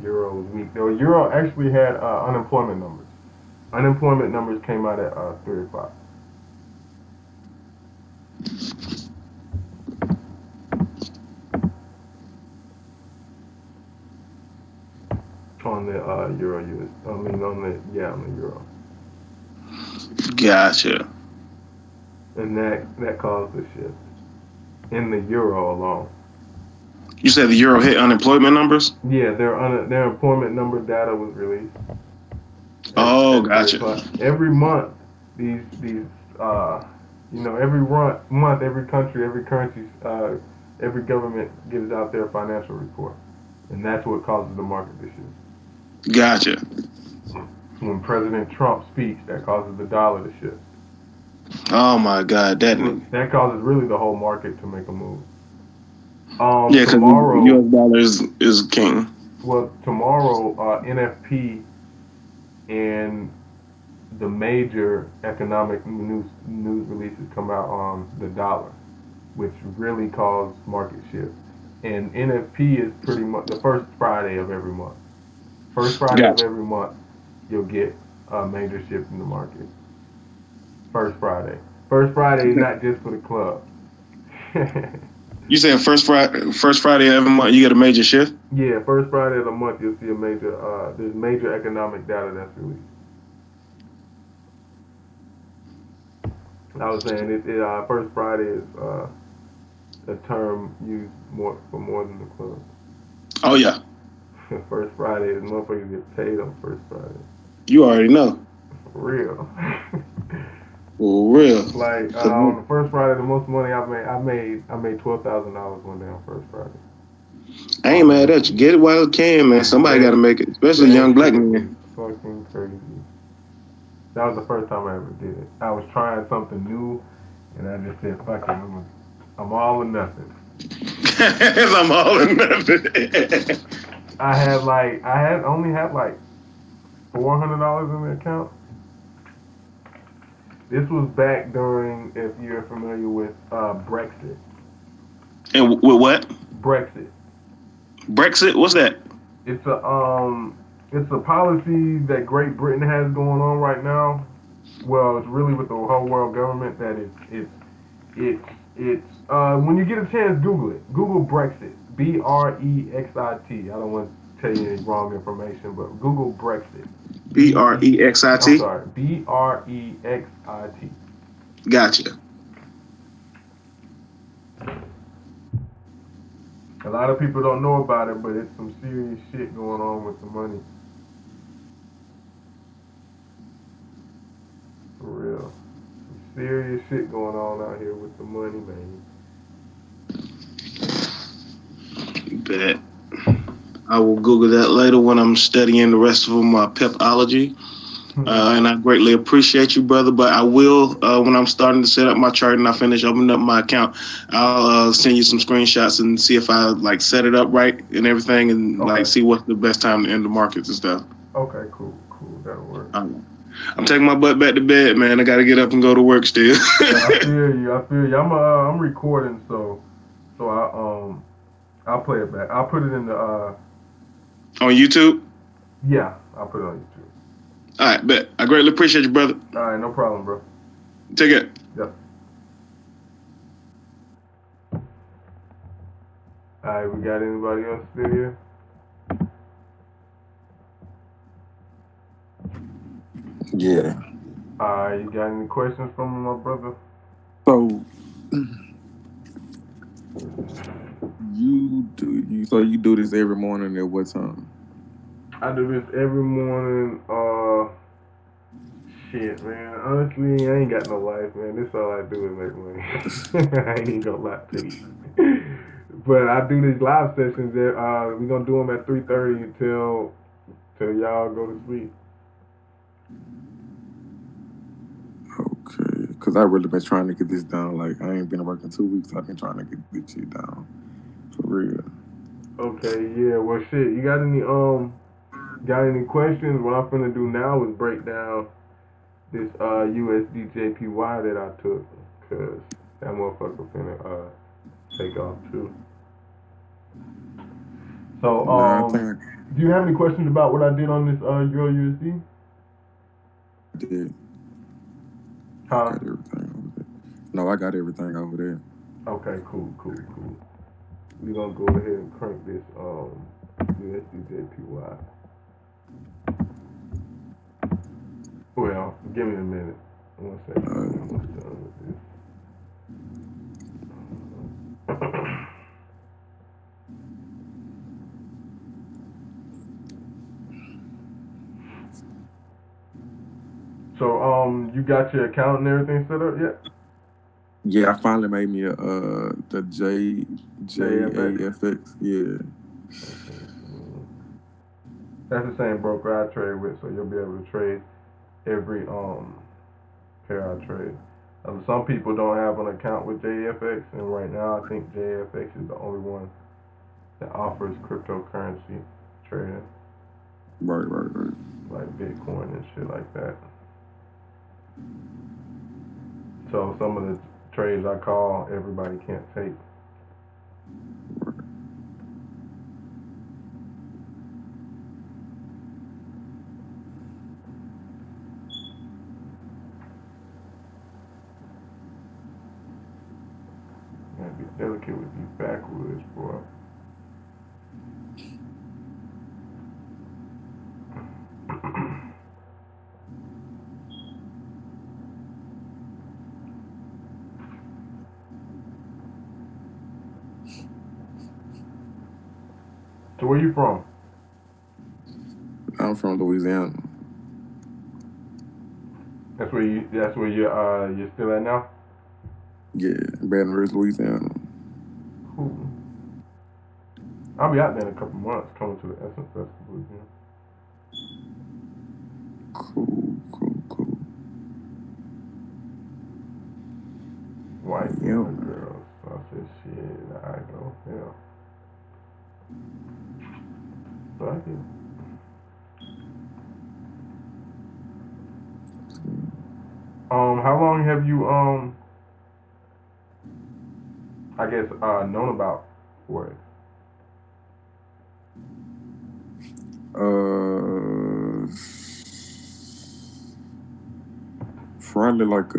euro was weak. The euro actually had unemployment numbers. Unemployment numbers came out at 3 o'clock on the euro US. I mean on the euro, Gotcha. and that caused the shift in the euro alone. You said the euro hit unemployment numbers. Yeah, their employment number data was released Oh, at three gotcha. o'clock every month. These every month, every country, every currency, every government gives out their financial report, and that's what causes the market to shift. Gotcha. When President Trump speaks, that causes the dollar to shift. Oh my God, that That causes really the whole market to make a move. yeah, because the Tomorrow, US dollar is king. well, tomorrow, NFP and the major economic news releases come out on the dollar, which really cause market shifts. And NFP is pretty much the first Friday of every month. First Friday of Gotcha. every month, you'll get a major shift in the market. First Friday. First Friday is not just for the club. You said first Friday of every month you get a major shift. Yeah, first Friday of the month you'll see a major. There's major economic data that's released. I was saying first Friday is a term used more for more than the club. Oh yeah, First Friday is motherfuckers get paid on first Friday. you already know. For real. For real. Like 'Cause on the first Friday, the most money I made $12,000 one day on first Friday. I ain't Off of mad just at you. Get it while it can, man. Somebody got to that make it, especially that young black shit was men. fucking crazy. That was the first time I ever did it. I was trying something new, and I just said, "Fuck it, I'm all or nothing." I'm all or nothing. I had only had like $400 in the account. This was back during, if you're familiar with Brexit. And with what? Brexit. Brexit? What's that? It's a policy that Great Britain has going on right now. Well, it's really with the whole world government that it's when you get a chance, Google it. Google Brexit. Brexit. I don't want to tell you any wrong information, but Google Brexit. B E. I'm Brexit. sorry. Brexit. Gotcha. A lot of people don't know about it, but it's some serious shit going on with the money. For real. Some serious shit going on out here with the money, man. Bet. I will Google that later when I'm studying the rest of my pepology. And I greatly appreciate you, brother. But I will, when I'm starting to set up my chart and I finish opening up my account, I'll send you some screenshots and see if I like set it up right and everything, and like Okay. see what's the best time to enter the markets and stuff. Okay, cool, cool. That'll work. I'm taking my butt back to bed, man. I got to get up and go to work still. Yeah, I feel you. I feel you. I'm recording, so I'll play it back. I'll put it in the On YouTube. yeah, I'll put it on YouTube. All right, bet. I greatly appreciate you, brother. All right, no problem, bro. Take care. Yep. All right, we got anybody else still here? Yeah. All right, you got any questions for me, my brother? So you do this every morning at what time? I do this every morning. Shit, man. Honestly, I ain't got no life, man. This all I do is make money. I ain't even gonna lie to you. But I do these live sessions. That we gonna do them at 3:30 till y'all go to sleep. Okay, because I really been trying to get this down. Like I ain't been working 2 weeks. I've been trying to get this shit down for real. Okay, yeah. Well, shit. You got any questions? What I'm finna do now is break down this USDJPY that I took, cause that motherfucker finna take off too. So Nah, I think do you have any questions about what I did on this Euro USD? I did. I Huh? got everything over there. No, I got everything over there. Okay, cool, cool, cool. We gonna go ahead and crank this USDJPY. Well, give me a minute. 1 second. I'm Uh, almost done with this. So you got your account and everything set up yet? yeah, I finally made me the JFX. JAFX. Yeah. Okay. That's the same broker I trade with, so you'll be able to trade every pair I trade. Some people don't have an account with JFX, and right now I think JFX is the only one that offers cryptocurrency trading, Right, right, right. like Bitcoin and shit like that. So some of the trades I call, everybody can't take. You gotta be delicate with these backwoods, boy. So where you from? I'm from Louisiana. That's where you're still at now? Yeah, Baton Rouge, Louisiana. Cool. I'll be out there in a couple months coming to the Essence Festival again. Cool. White Yep. girls. So I said, shit, I go, yeah. Fuck it. How long have you I guess known about Forex? Probably like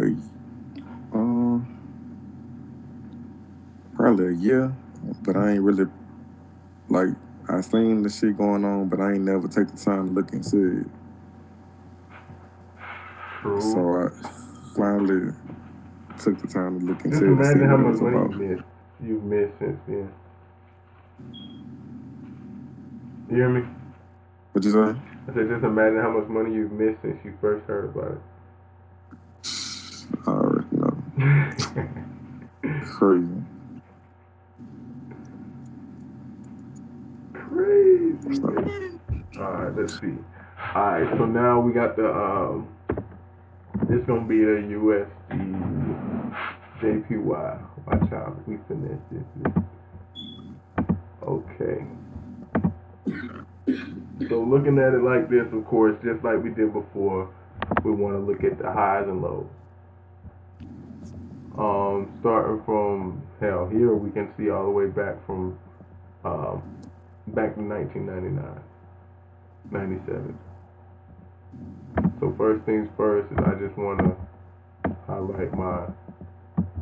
probably a year, but I ain't really like I seen the shit going on, but I ain't never take the time to look into it. True. So I finally took the time to look into Just it and see imagine how what it much was money about. you've missed since then. You hear me? What you say? I said, just imagine how much money you've missed since you first heard about it. I already know. Crazy. Crazy. Alright, let's see. Alright, so now we got the this gonna be the USD JPY. Watch out, we finesse this. Okay. So looking at it like this, of course, just like we did before, we want to look at the highs and lows. Starting from here, we can see all the way back from back to 1999, 97. So first things first is I just want to highlight my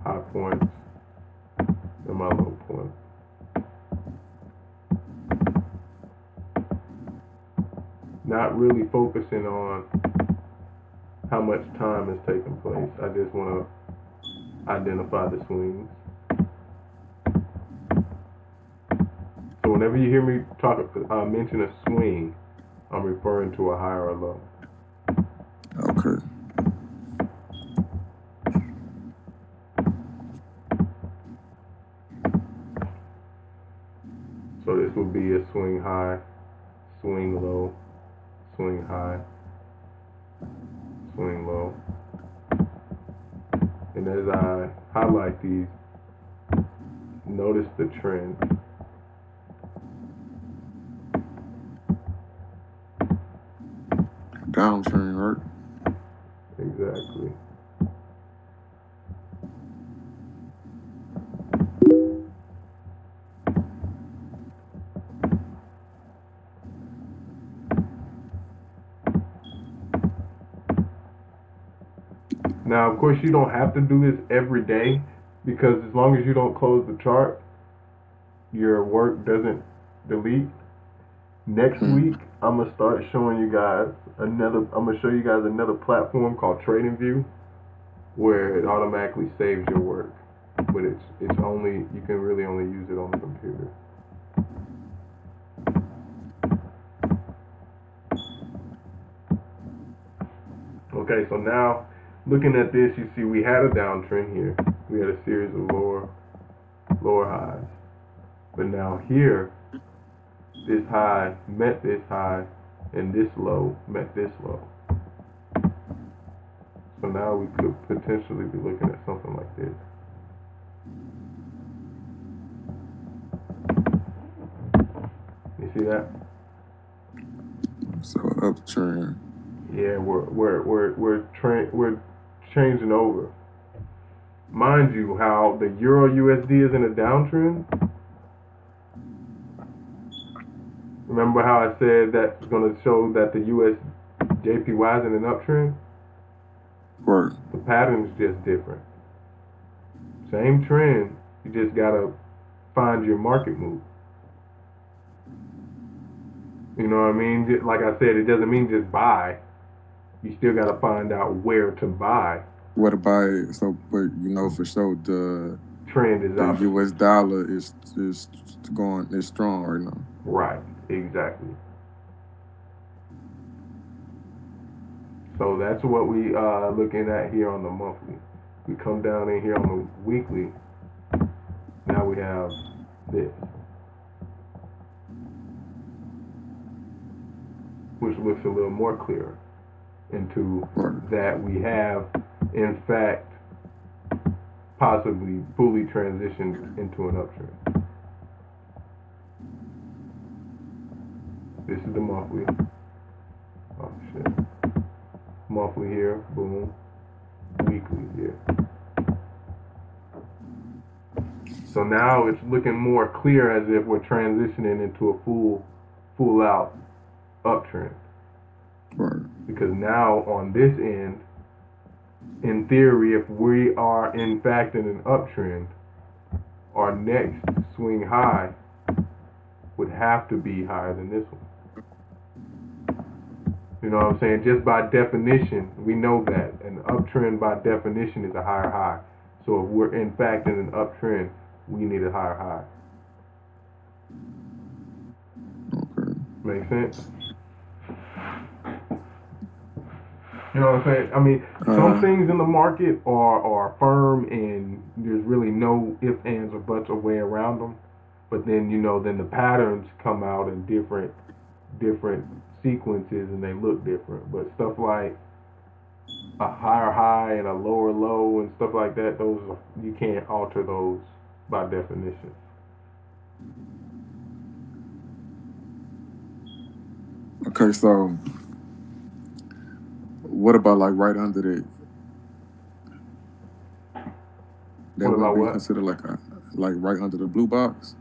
high points and my low points. Not really focusing on how much time has taken place. I just want to identify the swings. So whenever you hear me mention a swing, I'm referring to a high or a low. Okay. So this would be a swing high, swing low, swing high, swing low. And as I highlight these, notice the trend. Downtrend, right? Exactly. Now, of course, you don't have to do this every day because as long as you don't close the chart, your work doesn't delete. Next week, I'm gonna start showing you guys I'm gonna show you guys another platform called TradingView, where it automatically saves your work, but it's only you can really only use it on the computer. Okay, so now looking at this, you see we had a downtrend here. We had a series of lower highs, but now here, this high met this high, and this low met this low. So now we could potentially be looking at something like this. You see that? So uptrend. Yeah, we're changing over. Mind you, how the Euro USD is in a downtrend. Remember how I said that's going to show that the US JPY is in an uptrend? Right. The pattern's just different. Same trend, you just gotta find your market move. You know what I mean? Like I said, it doesn't mean just buy. You still gotta find out where to buy. Where to buy it? So, but you know for sure the Trend is up. US dollar is strong right now. Right, exactly. So that's what we looking at here on the monthly. We come down in here on the weekly. Now we have this, which looks a little more clear into that we have, in fact, possibly fully transitioned into an uptrend. This is the monthly. Oh shit. Monthly here, boom. Weekly here. So now it's looking more clear as if we're transitioning into a full out uptrend. Right. Because now on this end, in theory, if we are in fact in an uptrend, our next swing high would have to be higher than this one. You know what I'm saying? Just by definition, we know that an uptrend by definition is a higher high. So if we're in fact in an uptrend, we need a higher high. Okay. Make sense? You know what I'm saying? I mean, some things in the market are firm and there's really no ifs, ands, or buts or way around them. But then, then the patterns come out in different sequences and they look different. But stuff like a higher high and a lower low and stuff like that, you can't alter those by definition. Okay, so what about like right under it? That would be considered like right under the blue box?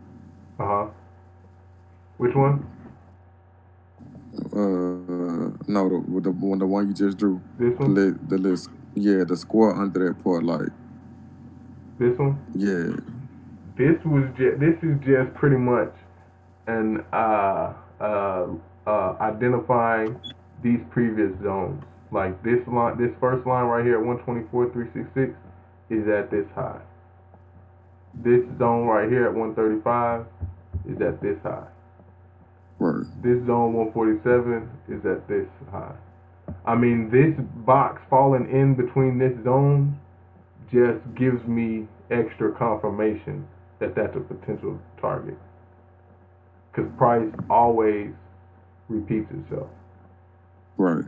Which one? No, the one you just drew. This one? The list. Yeah, the square under that part, like. This one? Yeah. This is just pretty much an identifying these previous zones. Like this first line right here at 124.366 is at this high. This zone right here at 135 is at this high. Right. This zone 147 is at this high. I mean, this box falling in between this zone just gives me extra confirmation that that's a potential target. Because price always repeats itself. Right.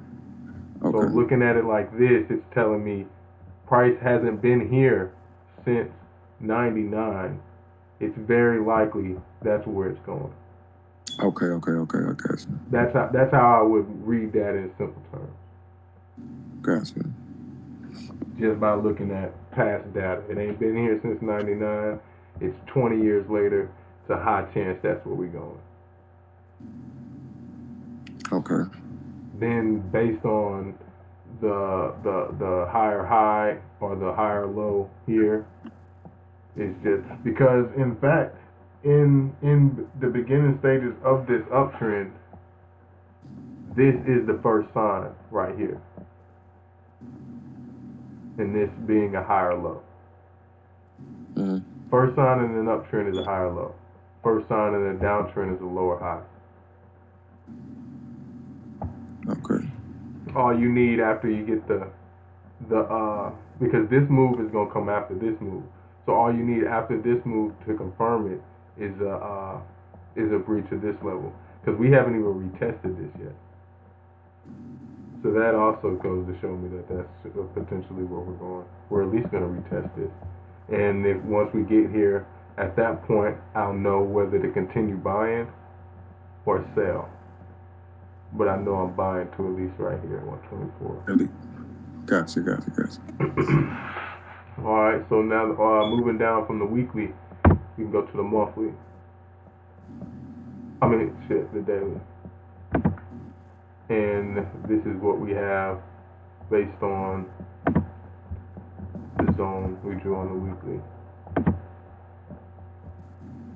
Okay. So looking at it like this, it's telling me price hasn't been here since 99. It's very likely that's where it's going. Okay, I got you. That's how I would read that in simple terms. Gotcha. Just by looking at past data. It ain't been here since 99. It's 20 years later. It's a high chance that's where we're going. Okay. Then based on the higher high or the higher low here, it's just because in fact in the beginning stages of this uptrend, this is the first sign right here. And this being a higher low. Mm-hmm. First sign in an uptrend is a higher low. First sign in a downtrend is a lower high. Okay. All you need after you get the because this move is gonna come after this move. So all you need after this move to confirm it is a breach of this level, because we haven't even retested this yet. So that also goes to show me that that's potentially where we're going. We're at least gonna retest this, and if once we get here, at that point I'll know whether to continue buying or sell. But I know I'm buying to at least right here at 124. Gotcha. All right, so now moving down from the weekly, we can go to the monthly. I mean, shit, the daily. And this is what we have based on the zone we drew on the weekly.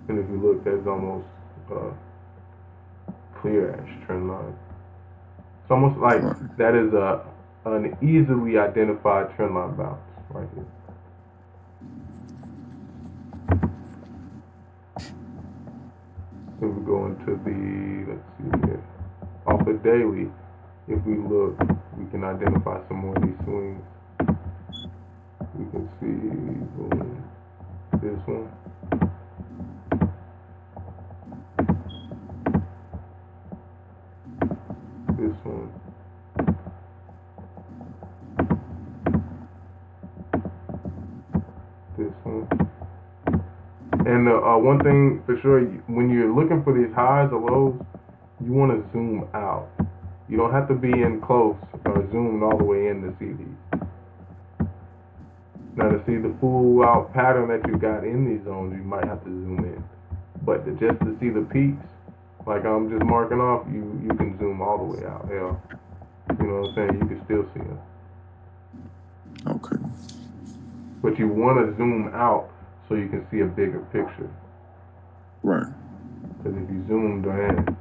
And if you look, that's almost clear ash trend line. It's almost like that is an easily identified trend line bounce right here. If we go into the, let's see here, off the daily, if we look, we can identify some more of these swings. We can see, boom, this one. This one. This one. And one thing for sure, when you're looking for these highs or lows, you want to zoom out. You don't have to be in close or zoomed all the way in to see these. Now to see the full out pattern that you got in these zones, you might have to zoom in. But just to see the peaks, like I'm just marking off, you can zoom all the way out. Hell, you know what I'm saying? You can still see them. Okay. But you want to zoom out so you can see a bigger picture. Right. Because if you zoomed in,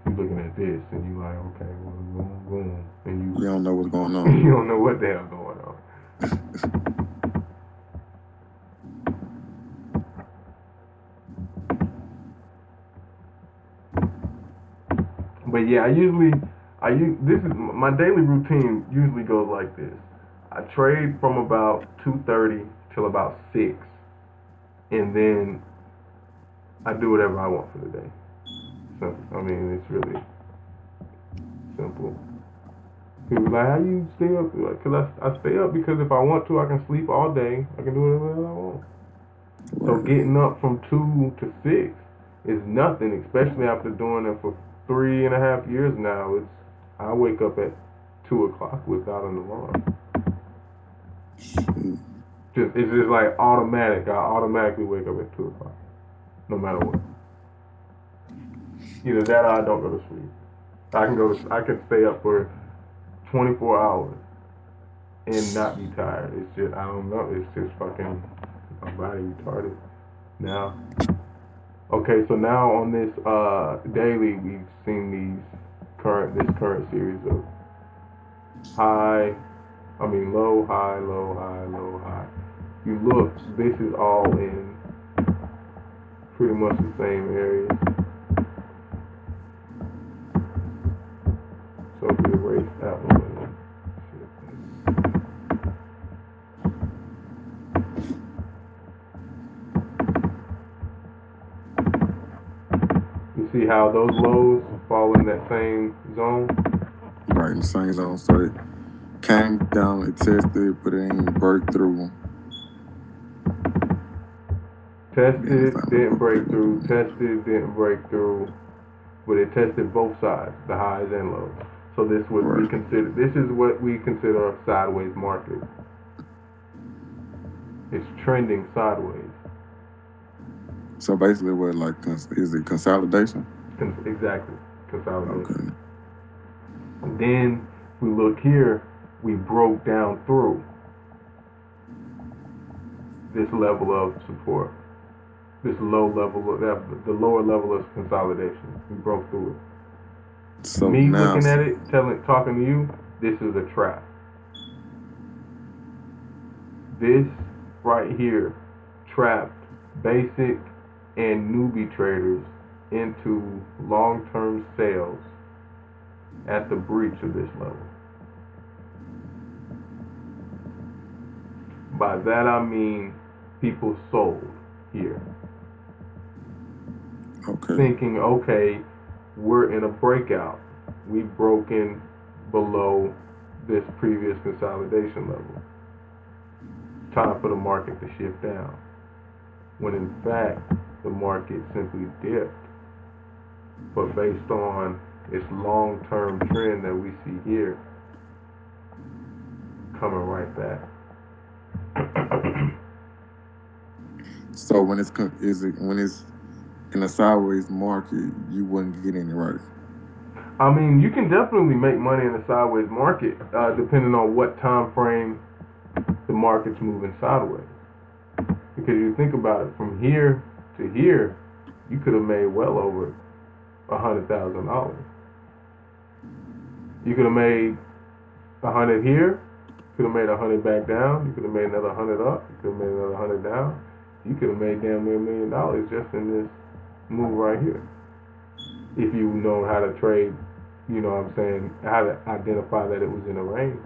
you're looking at this and you're like, okay, well, boom, boom. And you don't know what's going on. You don't know what the hell's going on. But yeah, this is my daily routine usually goes like this. I trade from about 2:30 till about 6, and then I do whatever I want for the day. So I mean, it's really simple. People like, how you stay up? Because I stay up because if I want to, I can sleep all day. I can do whatever I want. So getting up from 2 to 6 is nothing, especially after doing it for 3.5 years now. I wake up at 2 o'clock without an alarm. It's just like automatic. I automatically wake up at 2 o'clock, no matter what. Either that or I don't go to sleep. I can stay up for 24 hours and not be tired. It's just, I don't know. It's just fucking, my body retarded now. Okay, so now on this daily, we've seen this current series of low, high, low, high, low, high. You look, this is all in pretty much the same areas. So if we erase that one, you see how those lows fall in that same zone? Right, in the same zone. So it came down, it tested, but it ain't break through. Tested, didn't break through. Tested, didn't break through. But it tested both sides, the highs and lows. So this is what we consider a sideways market. It's trending sideways. So basically, is it consolidation? Exactly, consolidation. Okay. Then we look here, we broke down through this level of support, this low level of the lower level of consolidation. We broke through it. So me looking at it, talking to you, this is a trap. This right here trapped basic and newbie traders into long-term sales at the breach of this level. By that I mean people sold here. Okay. Thinking, okay, we're in a breakout. We've broken below this previous consolidation level. Time for the market to shift down. When in fact, the market simply dipped. But based on its long-term trend that we see here, coming right back. So when it's in a sideways market, you wouldn't get any right. I mean, you can definitely make money in a sideways market, depending on what time frame the market's moving sideways. Because you think about it, from here to here, you could have made well over $100,000. You could have made 100 here, could have made 100 back down. You could have made another 100 up. You could have made another 100 down. You could have made damn near $1 million just in this move right here. If you know how to trade, you know what I'm saying, how to identify that it was in a range.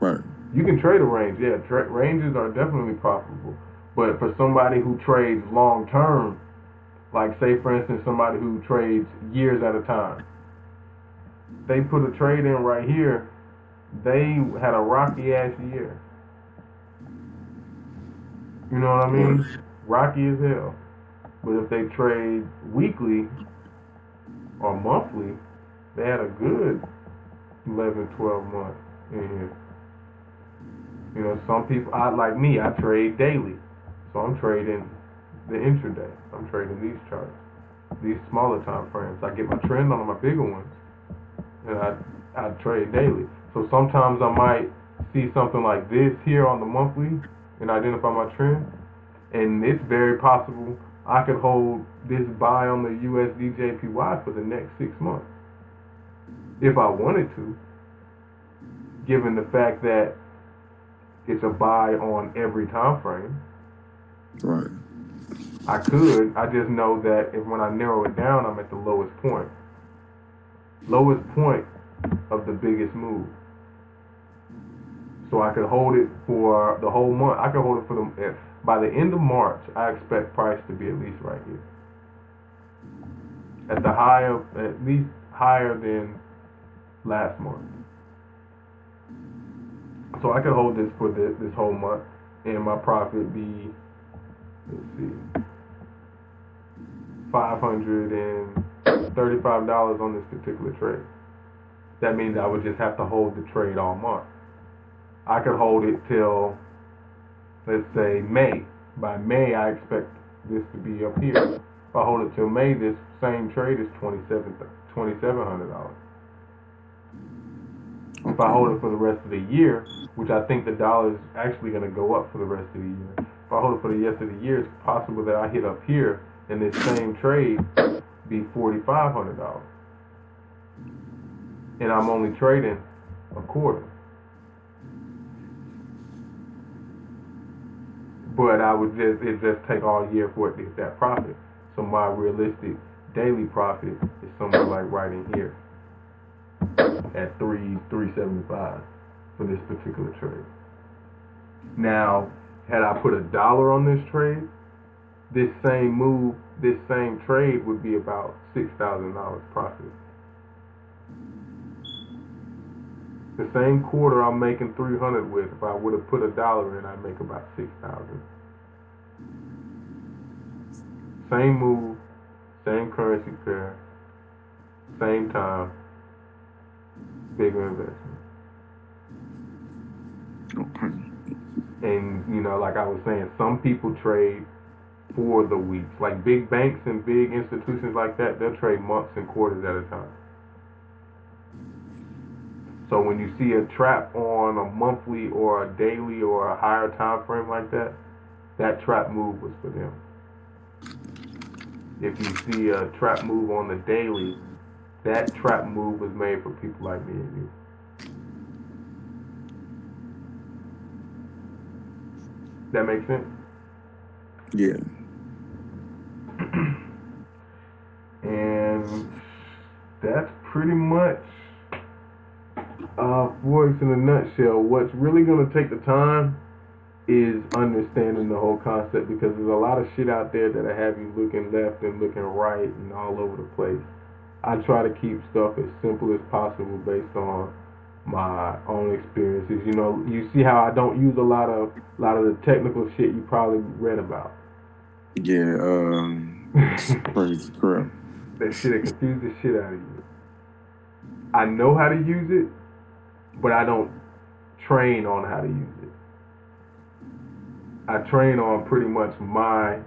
Right. You can trade a range, yeah. Ranges are definitely profitable. But for somebody who trades long term, like say for instance somebody who trades years at a time, they put a trade in right here, they had a rocky ass year. You know what I mean? Right. Rocky as hell. But if they trade weekly or monthly, they had a good 11, 12 months in here. You know, some people, like me, I trade daily. So I'm trading the intraday. I'm trading these charts, these smaller time frames. I get my trend on my bigger ones, and I trade daily. So sometimes I might see something like this here on the monthly and identify my trend, and it's very possible I could hold this buy on the USD JPY for the next 6 months if I wanted to, given the fact that it's a buy on every time frame. Right. I could. I just know that if when I narrow it down, I'm at the lowest point. Lowest point of the biggest move. So I could hold it for the whole month. I could hold it for the by the end of March. I expect price to be at least right here. At the higher, at least higher than last month. So I could hold this for this whole month, and my profit be, let's see, $535 on this particular trade. That means I would just have to hold the trade all month. I could hold it till, let's say, May. By May, I expect this to be up here. If I hold it till May, this same trade is $2,700. If I hold it for the rest of the year, which I think the dollar is actually going to go up for the rest of the year. If I hold it for the rest of the year, it's possible that I hit up here and this same trade be $4,500. And I'm only trading a quarter. But it just take all year for it to get that profit. So my realistic daily profit is somewhere like right in here at $375 for this particular trade. Now, had I put $1 on this trade, this same move, this same trade would be about $6,000 profit. The same quarter I'm making 300 with, if I would have put $1 in, I'd make about 6,000. Same move, same currency pair, same time, bigger investment. Okay. And you know, like I was saying, some people trade for the weeks. Like big banks and big institutions like that, they'll trade months and quarters at a time. So when you see a trap on a monthly or a daily or a higher time frame like that, that trap move was for them. If you see a trap move on the daily, that trap move was made for people like me and you. That makes sense? Yeah. And that's pretty much Forex in a nutshell. What's really going to take the time is understanding the whole concept, because there's a lot of shit out there that'll have you looking left and looking right and all over the place. I try to keep stuff as simple as possible based on my own experiences. You know, you see how I don't use a lot of the technical shit you probably read about. Yeah, crazy crap. That shit that confuse the shit out of you. I know how to use it, but I don't train on how to use it. I train on pretty much my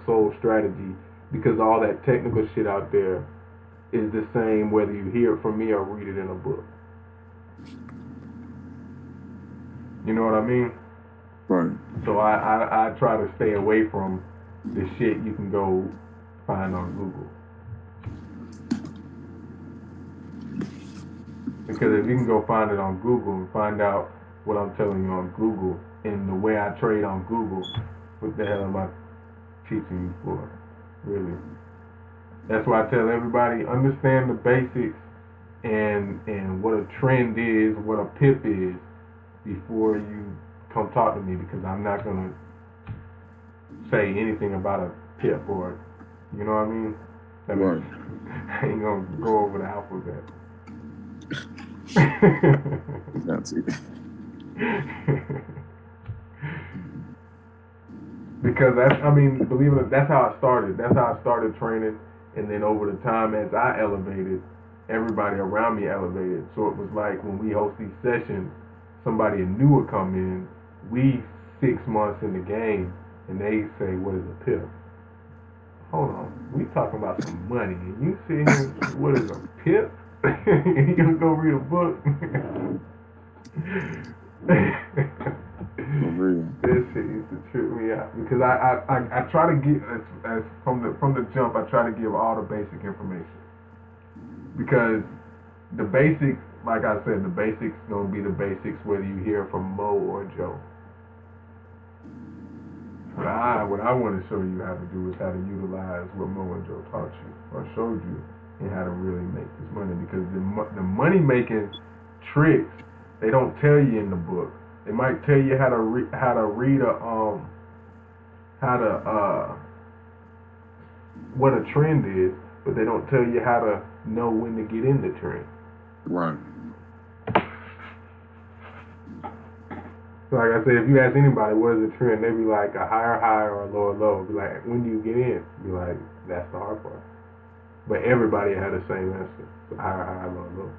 sole strategy, because all that technical shit out there is the same whether you hear it from me or read it in a book. You know what I mean? Right. So I try to stay away from the shit you can go find on Google. Because if you can go find it on Google and find out what I'm telling you on Google and the way I trade on Google, what the hell am I teaching you for? Really? That's why I tell everybody, understand the basics and what a trend is, what a pip is, before you come talk to me, because I'm not gonna say anything about a pip or, you know what I mean? That Right. I ain't gonna go over the alphabet. That's it. Because believe it or not, that's how I started. That's how I started training, and then over the time as I elevated, everybody around me elevated. So it was like when we host these sessions, somebody new would come in, we 6 months in the game, and they say, "What is a pip?" Hold on, we talking about some money, and you sit here, what is a pip? You gonna go read a book? For real. This shit used to trip me out, because I try to get as from the jump, I try to give all the basic information, because the basics, like I said, the basics gonna be the basics whether you hear from Mo or Joe. What I want to show you how to do is how to utilize what Mo and Joe taught you or showed you, and how to really make this money, because the money making tricks, they don't tell you in the book. They might tell you how to read what a trend is, but they don't tell you how to know when to get in the trend. Right. So like I said, if you ask anybody what is a trend, they be like a higher high or a lower low. Be like, when do you get in? Be like, that's the hard part. But everybody had the same answer: so higher high, lower low.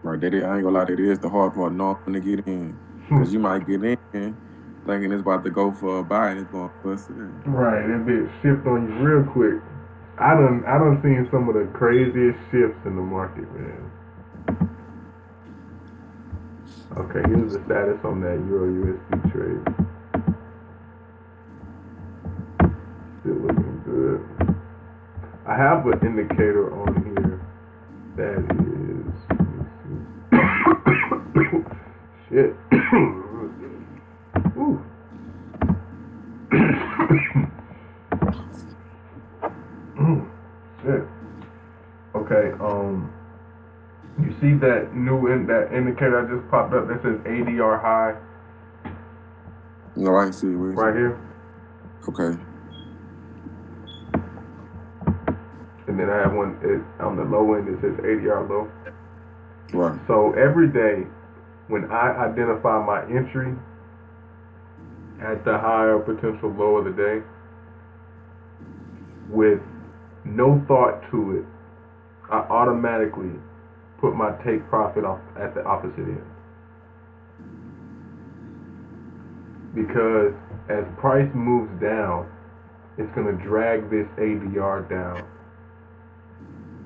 Right. I ain't gonna lie, that is the hard part, knowing when to get in. Because you might get in thinking it's about to go for a buy and it's going to bust in. Right, that bitch shift on you real quick. I done seen some of the craziest shifts in the market, man. Okay, here's the status on that Euro USD trade. Still looking good. I have an indicator on here that is, let me see. Shit. Ooh. Shit. Okay, you see that that indicator I just popped up that says ADR high? No, I ain't see it. Right here. Okay. And then I have one on the low end that says ADR low. Right. So every day when I identify my entry at the high or potential low of the day, with no thought to it, I automatically put my take profit off at the opposite end. Because as price moves down, it's going to drag this ADR down.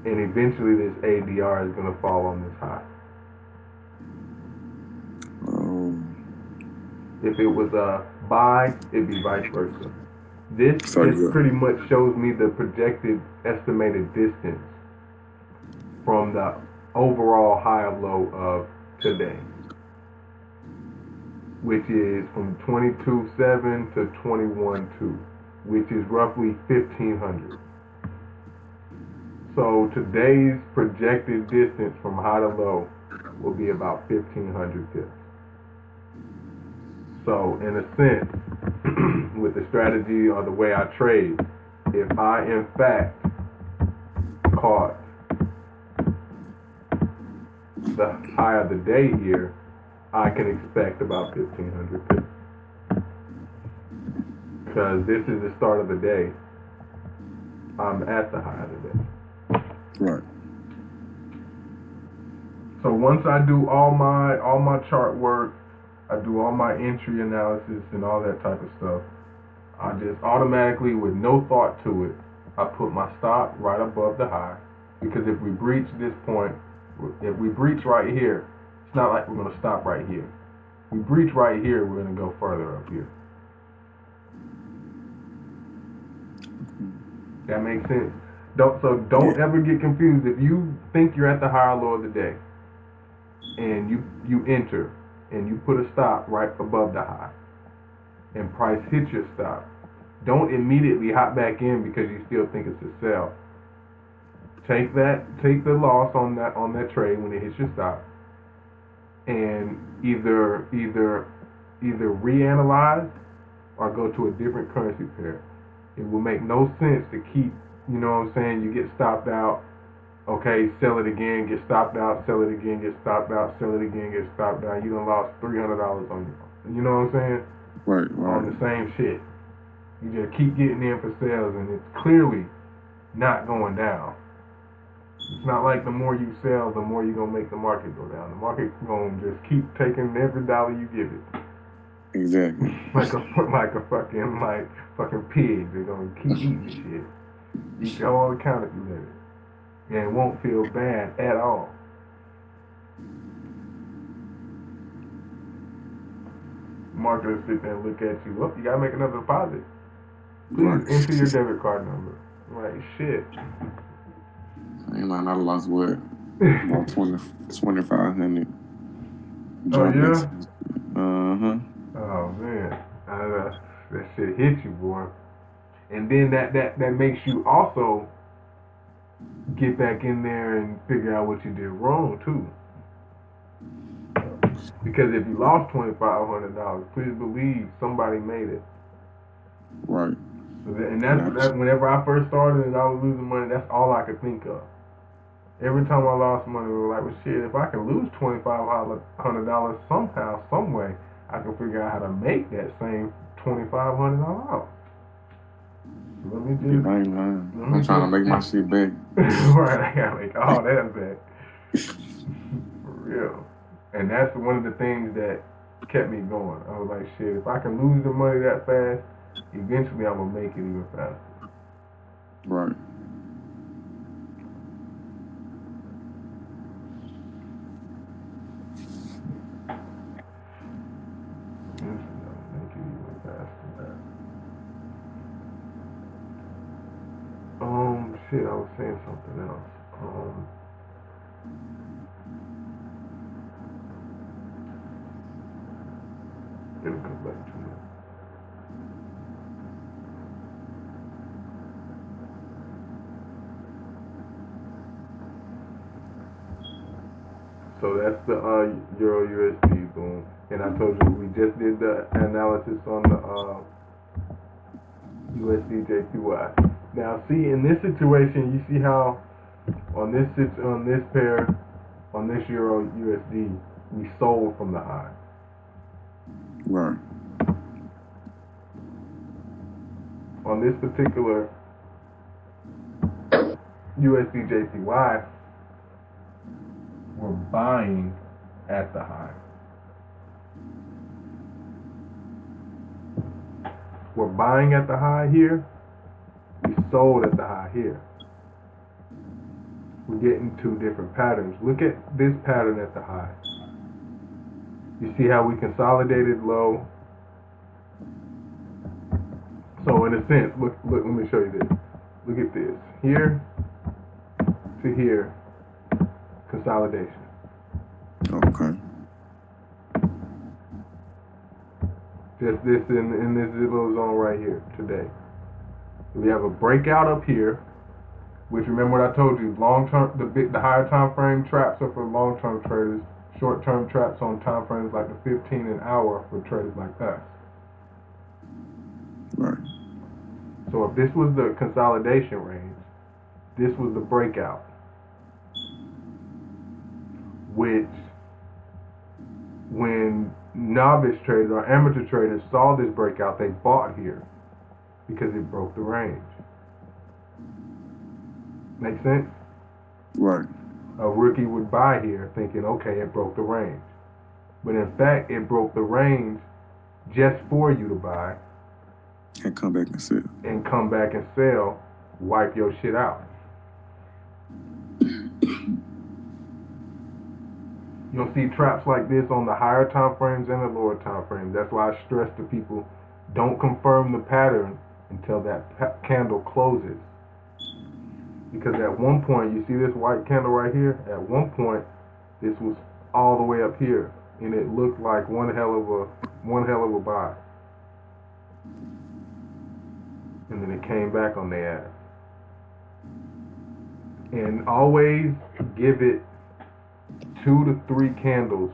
And eventually this ADR is going to fall on this high. If it was a buy, it'd be vice versa. This pretty much shows me the projected estimated distance from the overall high or low of today, which is from 22.7 to 21.2, which is roughly 1,500. So today's projected distance from high to low will be about 1,500 pips. So in a sense, with the strategy or the way I trade, if I in fact caught the high of the day here, I can expect about 1,500 pips. Because this is the start of the day. I'm at the high of the day. Right. So once I do all my chart work, I do all my entry analysis and all that type of stuff. I just automatically, with no thought to it, I put my stop right above the high. Because if we breach this point, if we breach right here, it's not like we're going to stop right here. We breach right here, we're going to go further up here. That makes sense? Don't ever get confused. If you think you're at the high or low of the day, and you enter, and you put a stop right above the high, and price hits your stop, don't immediately hop back in because you still think it's a sell. Take the loss on that trade when it hits your stop, and either reanalyze or go to a different currency pair. It will make no sense to keep, you know what I'm saying, you get stopped out, okay, sell it again, get stopped out, sell it again, get stopped out, sell it again, get stopped out. You done lost $300 on you know what I'm saying? Right. On the same shit. You just keep getting in for sales, and it's clearly not going down. It's not like the more you sell, the more you're going to make the market go down. The market going to just keep taking every dollar you give it. Exactly. like a fucking pig. They're going to keep eating this shit. Eat all the count if you let it. And it won't feel bad at all. Market will sit there and look at you. Well, you got to make another deposit. Please enter your debit card number. Like, shit. Ain't like I lost what? About 2,500. Oh, yeah? Uh-huh. Oh, man. That shit hit you, boy. And then that makes you also get back in there and figure out what you did wrong, too. Because if you lost $2,500, please believe somebody made it. Right. And that's whenever I first started and I was losing money, that's all I could think of. Every time I lost money, we were like, well, shit, if I can lose $2,500 somehow, some way, I can figure out how to make that same $2,500 out. So let me just. Yeah, I'm trying to make my shit back. Right, I gotta make all that back. For real. And that's one of the things that kept me going. I was like, shit, if I can lose the money that fast, eventually I'm gonna make it even faster. Right. Eventually I'm gonna make it even faster. Shit, I was saying something else. It'll come back to me. So that's the Euro USD boom. And I told you we just did the analysis on the USD JPY. Now see, in this situation, you see how on this pair, on this Euro USD, we sold from the high. Right. On this particular USD JPY, we're buying at the high. We're buying at the high here. We sold at the high here. We're getting two different patterns. Look at this pattern at the high. You see how we consolidated low? So in a sense, look, let me show you this. Look at this. Here to here, consolidation. Okay. Just this in this little zone right here today. We have a breakout up here, which remember what I told you, long term, the higher time frame traps are for long term traders. Short term traps on time frames like the 15 an hour for traders like us. Right. So if this was the consolidation range, this was the breakout, which when novice traders or amateur traders saw this breakout, they bought here because it broke the range. Make sense? Right. A rookie would buy here thinking, okay, it broke the range. But in fact, it broke the range just for you to buy And come back and sell. and come back and sell, wipe your shit out. You'll see traps like this on the higher time frames and the lower time frames. That's why I stress to people, don't confirm the pattern until that candle closes. Because at one point, you see this white candle right here? At one point, this was all the way up here, and it looked like one hell of a buy. And then it came back on their ass. And always give it 2 to 3 candles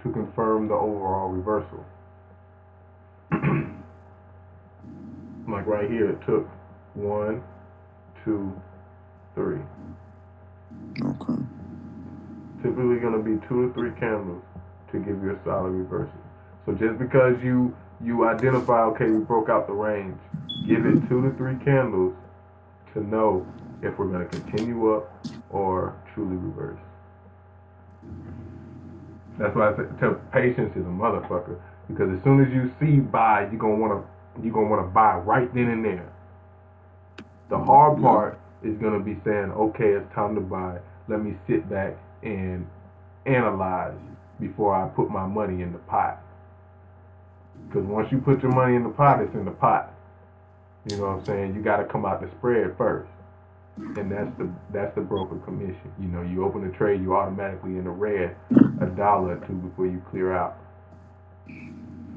to confirm the overall reversal. Like right here, it took 1, 2, 3. Okay. Typically going to be 2 to 3 candles to give you a solid reversal. So just because you identify, okay, we broke out the range, give it 2 to 3 candles to know if we're going to continue up or truly reverse. That's why I tell patience is a motherfucker, because as soon as you see buy, you're gonna wanna buy right then and there. The hard part is gonna be saying, okay, it's time to buy. Let me sit back and analyze before I put my money in the pot. Because once you put your money in the pot, it's in the pot. You know what I'm saying? You got to come out the spread first, and that's the broker commission. You know, you open a trade, you automatically in the red $1 or 2 before you clear out.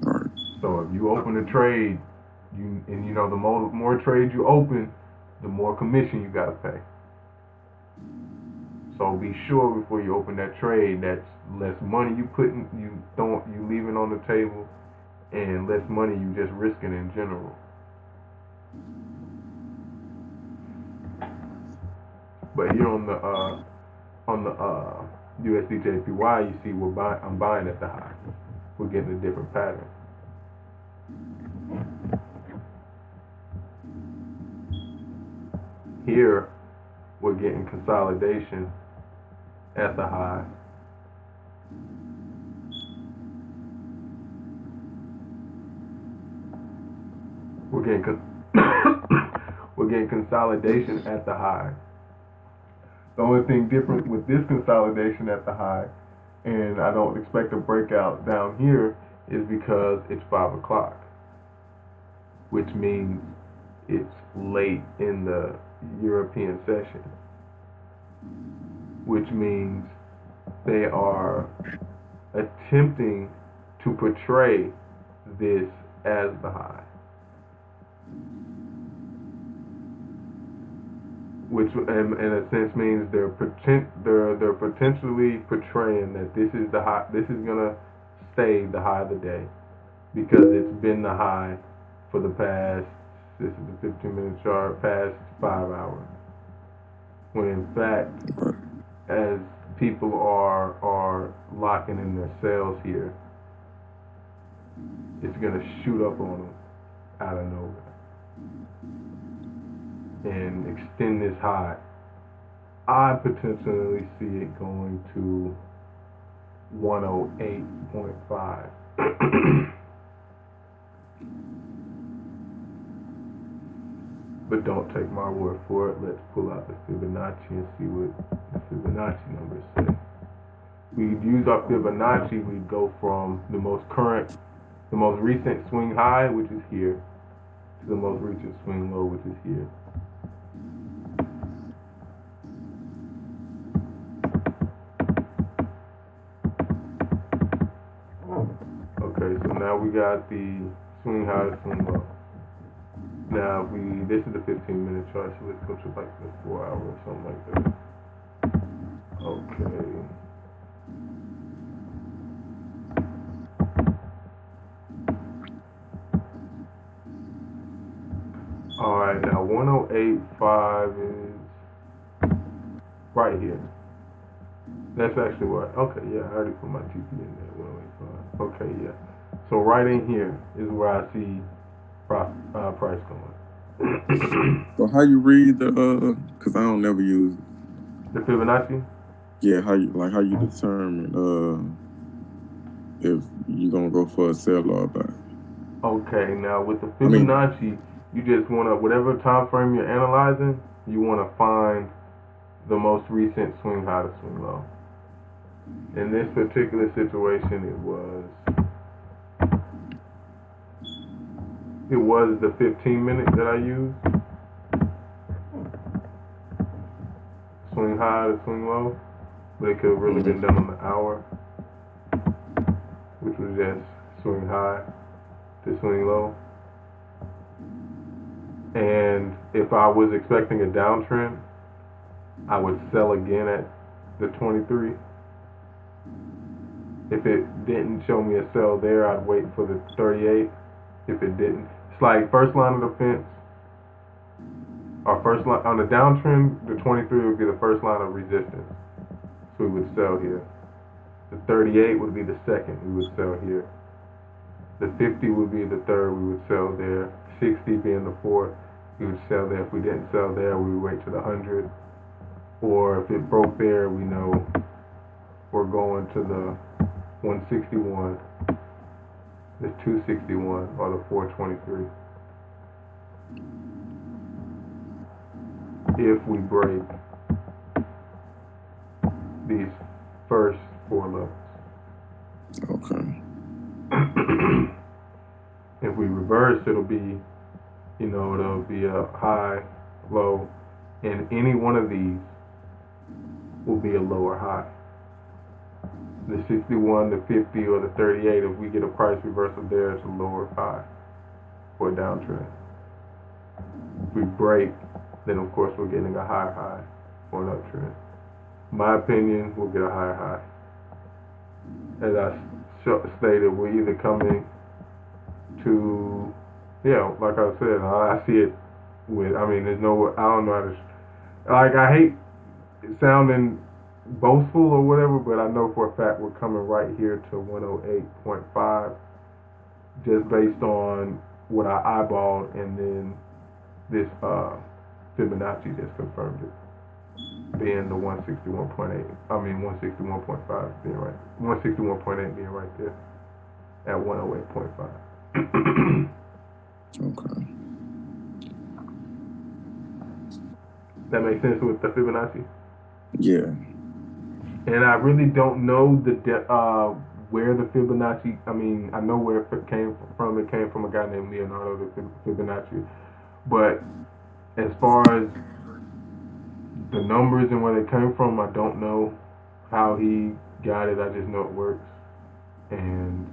Right. So if you open a trade, the more trades you open, the more commission you got to pay. So be sure before you open that trade that's less money you leaving on the table, and less money you just risking in general. But here on the USDJPY, you see I'm buying at the high. We're getting a different pattern. Here, we're getting consolidation at the high. We're getting consolidation at the high. The only thing different with this consolidation at the high, and I don't expect a breakout down here, is because it's 5 o'clock, which means it's late in the European session, which means they are attempting to portray this as the high, which in a sense means they're potentially portraying that this is the high. This is gonna stay the high of the day because it's been the high for the past. This is the 15-minute chart, past 5 hours. When in fact, as people are locking in their sales here, it's gonna shoot up on them out of nowhere and extend this high. I potentially see it going to 108.5. But don't take my word for it. Let's pull out the Fibonacci and see what the Fibonacci numbers say. We'd use our Fibonacci, we'd go from the most recent swing high, which is here, to the most recent swing low, which is here. Okay, so now we got the swing high to swing low. Now this is the 15-minute chart, so let's go to like the 4 hour or something like that. Okay. Alright, now 108.5 is right here. That's actually what, okay, yeah, I already put my TP in there, 108.5. Okay, yeah. So right in here is where I see price going. So how you read the, because I don't never use the Fibonacci? Yeah, how you determine if you're gonna go for a sell or a buy. Okay, now with the I mean, Fibonacci, you just want to, whatever time frame you're analyzing, you want to find the most recent swing high to swing low. In this particular situation, it was the 15 minute that I used, swing high to swing low, but it could have really been mm-hmm. done on the hour, which was just swing high to swing low. And if I was expecting a downtrend, I would sell again at the 23. If it didn't show me a sell there, I'd wait for the 38. If it didn't, it's like first line of defense. Our first line on the downtrend, the 23 would be the first line of resistance. So we would sell here. The 38 would be the second. We would sell here. The 50 would be the third. We would sell there. 60 being the fourth. We would sell there. If we didn't sell there, we would wait to the 100. Or if it broke there, we know we're going to the 161, the 261, or the 423. If we break these first four levels. Okay. If we reverse, it'll be, it'll be a high, low, and any one of these will be a lower high. The 61, the 50, or the 38, if we get a price reversal there, it's a lower high for a downtrend. If we break, then of course we're getting a higher high for an uptrend. My opinion, we'll get a higher high. As I stated, we're either coming to, like I said, I see it with, there's no, I don't know how to, I hate sounding boastful or whatever, but I know for a fact we're coming right here to 108.5 just based on what I eyeballed, and then this Fibonacci just confirmed it, being the 161.8. 161.5 being right, 161.8 being right there at 108.5. Okay. That makes sense with the Fibonacci. Yeah. And I really don't know where the Fibonacci. I know where it came from. It came from a guy named Leonardo da Fibonacci. But as far as the numbers and where they came from, I don't know how he got it. I just know it works. And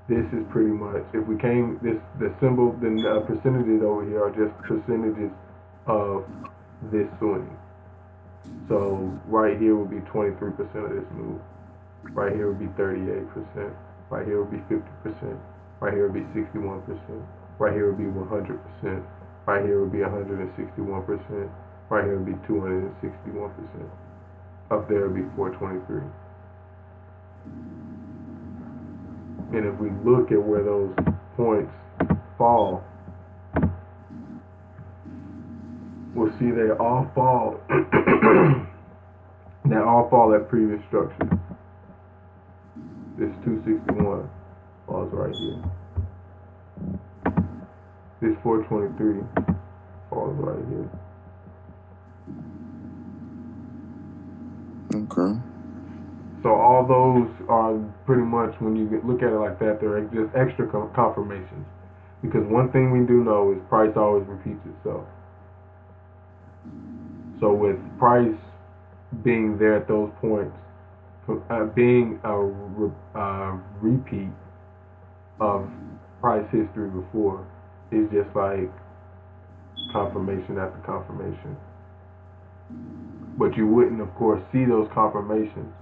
this is pretty much, if we came, the symbol, the percentages over here are just percentages of this swing. So right here would be 23% of this move. Right here would be 38%. Right here would be 50%. Right here would be 61%. Right here would be 100%. Right here would be 161%. Right here would be 261%. Up there would be 423. And if we look at where those points fall, we'll see they all fall. They all fall at previous structure. This 261 falls right here. This 423 falls right here. Okay. So all those are pretty much, when you look at it like that, they're just extra confirmations. Because one thing we do know is price always repeats itself. So with price being there at those points, being a repeat of price history before, is just like confirmation after confirmation. But you wouldn't, of course, see those confirmations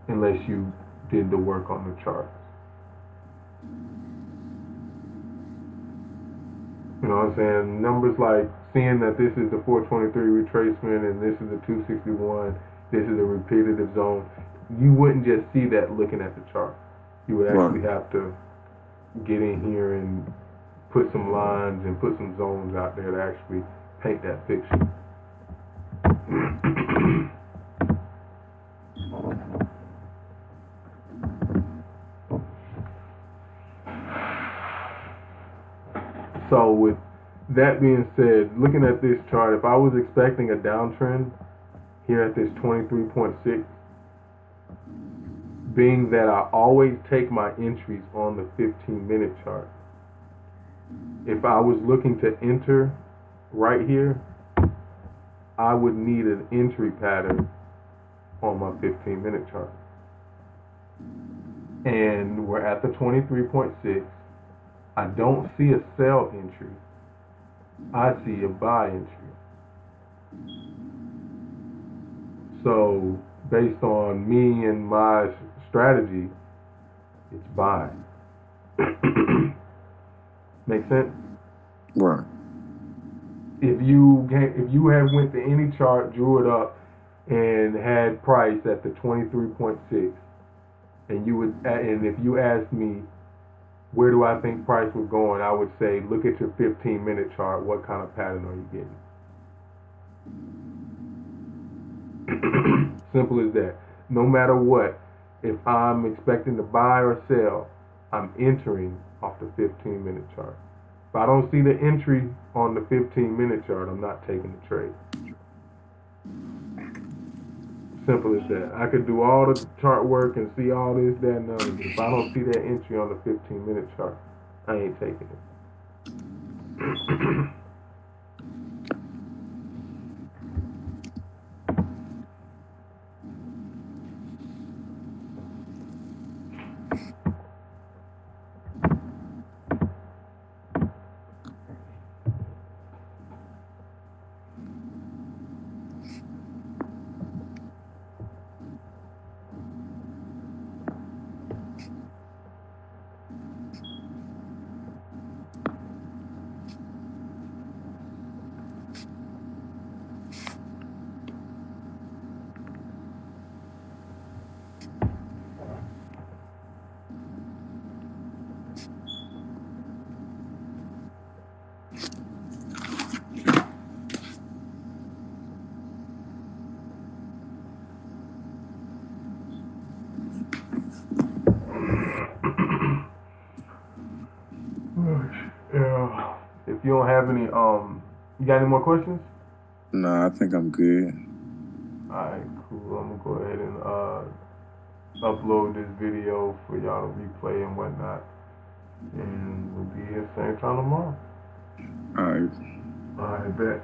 unless you did the work on the charts. You know what I'm saying? Numbers like seeing that this is the 423 retracement and this is the 261, this is a repetitive zone. You wouldn't just see that looking at the chart. You would actually have to get in here and put some lines and put some zones out there to actually paint that picture. That being said, looking at this chart, if I was expecting a downtrend here at this 23.6, being that I always take my entries on the 15-minute chart, if I was looking to enter right here, I would need an entry pattern on my 15-minute chart. And we're at the 23.6. I don't see a sell entry. I see a buy entry. So based on me and my strategy, it's buy. Make sense? Right. If you had went to any chart, drew it up, and had price at the 23.6, and if you asked me where do I think price was going, I would say look at your 15-minute chart. What kind of pattern are you getting? Simple as that. No matter what, if I'm expecting to buy or sell, I'm entering off the 15-minute chart. If I don't see the entry on the 15-minute chart, I'm not taking the trade. Simple as that. I could do all the chart work and see all this, that, and the other, but if I don't see that entry on the 15-minute chart, I ain't taking it. Yeah. If you don't have any, you got any more questions? Nah, I think I'm good. Alright, cool. I'm gonna go ahead and upload this video for y'all to replay and whatnot. And we'll be here same time tomorrow. All right. Alright, bet.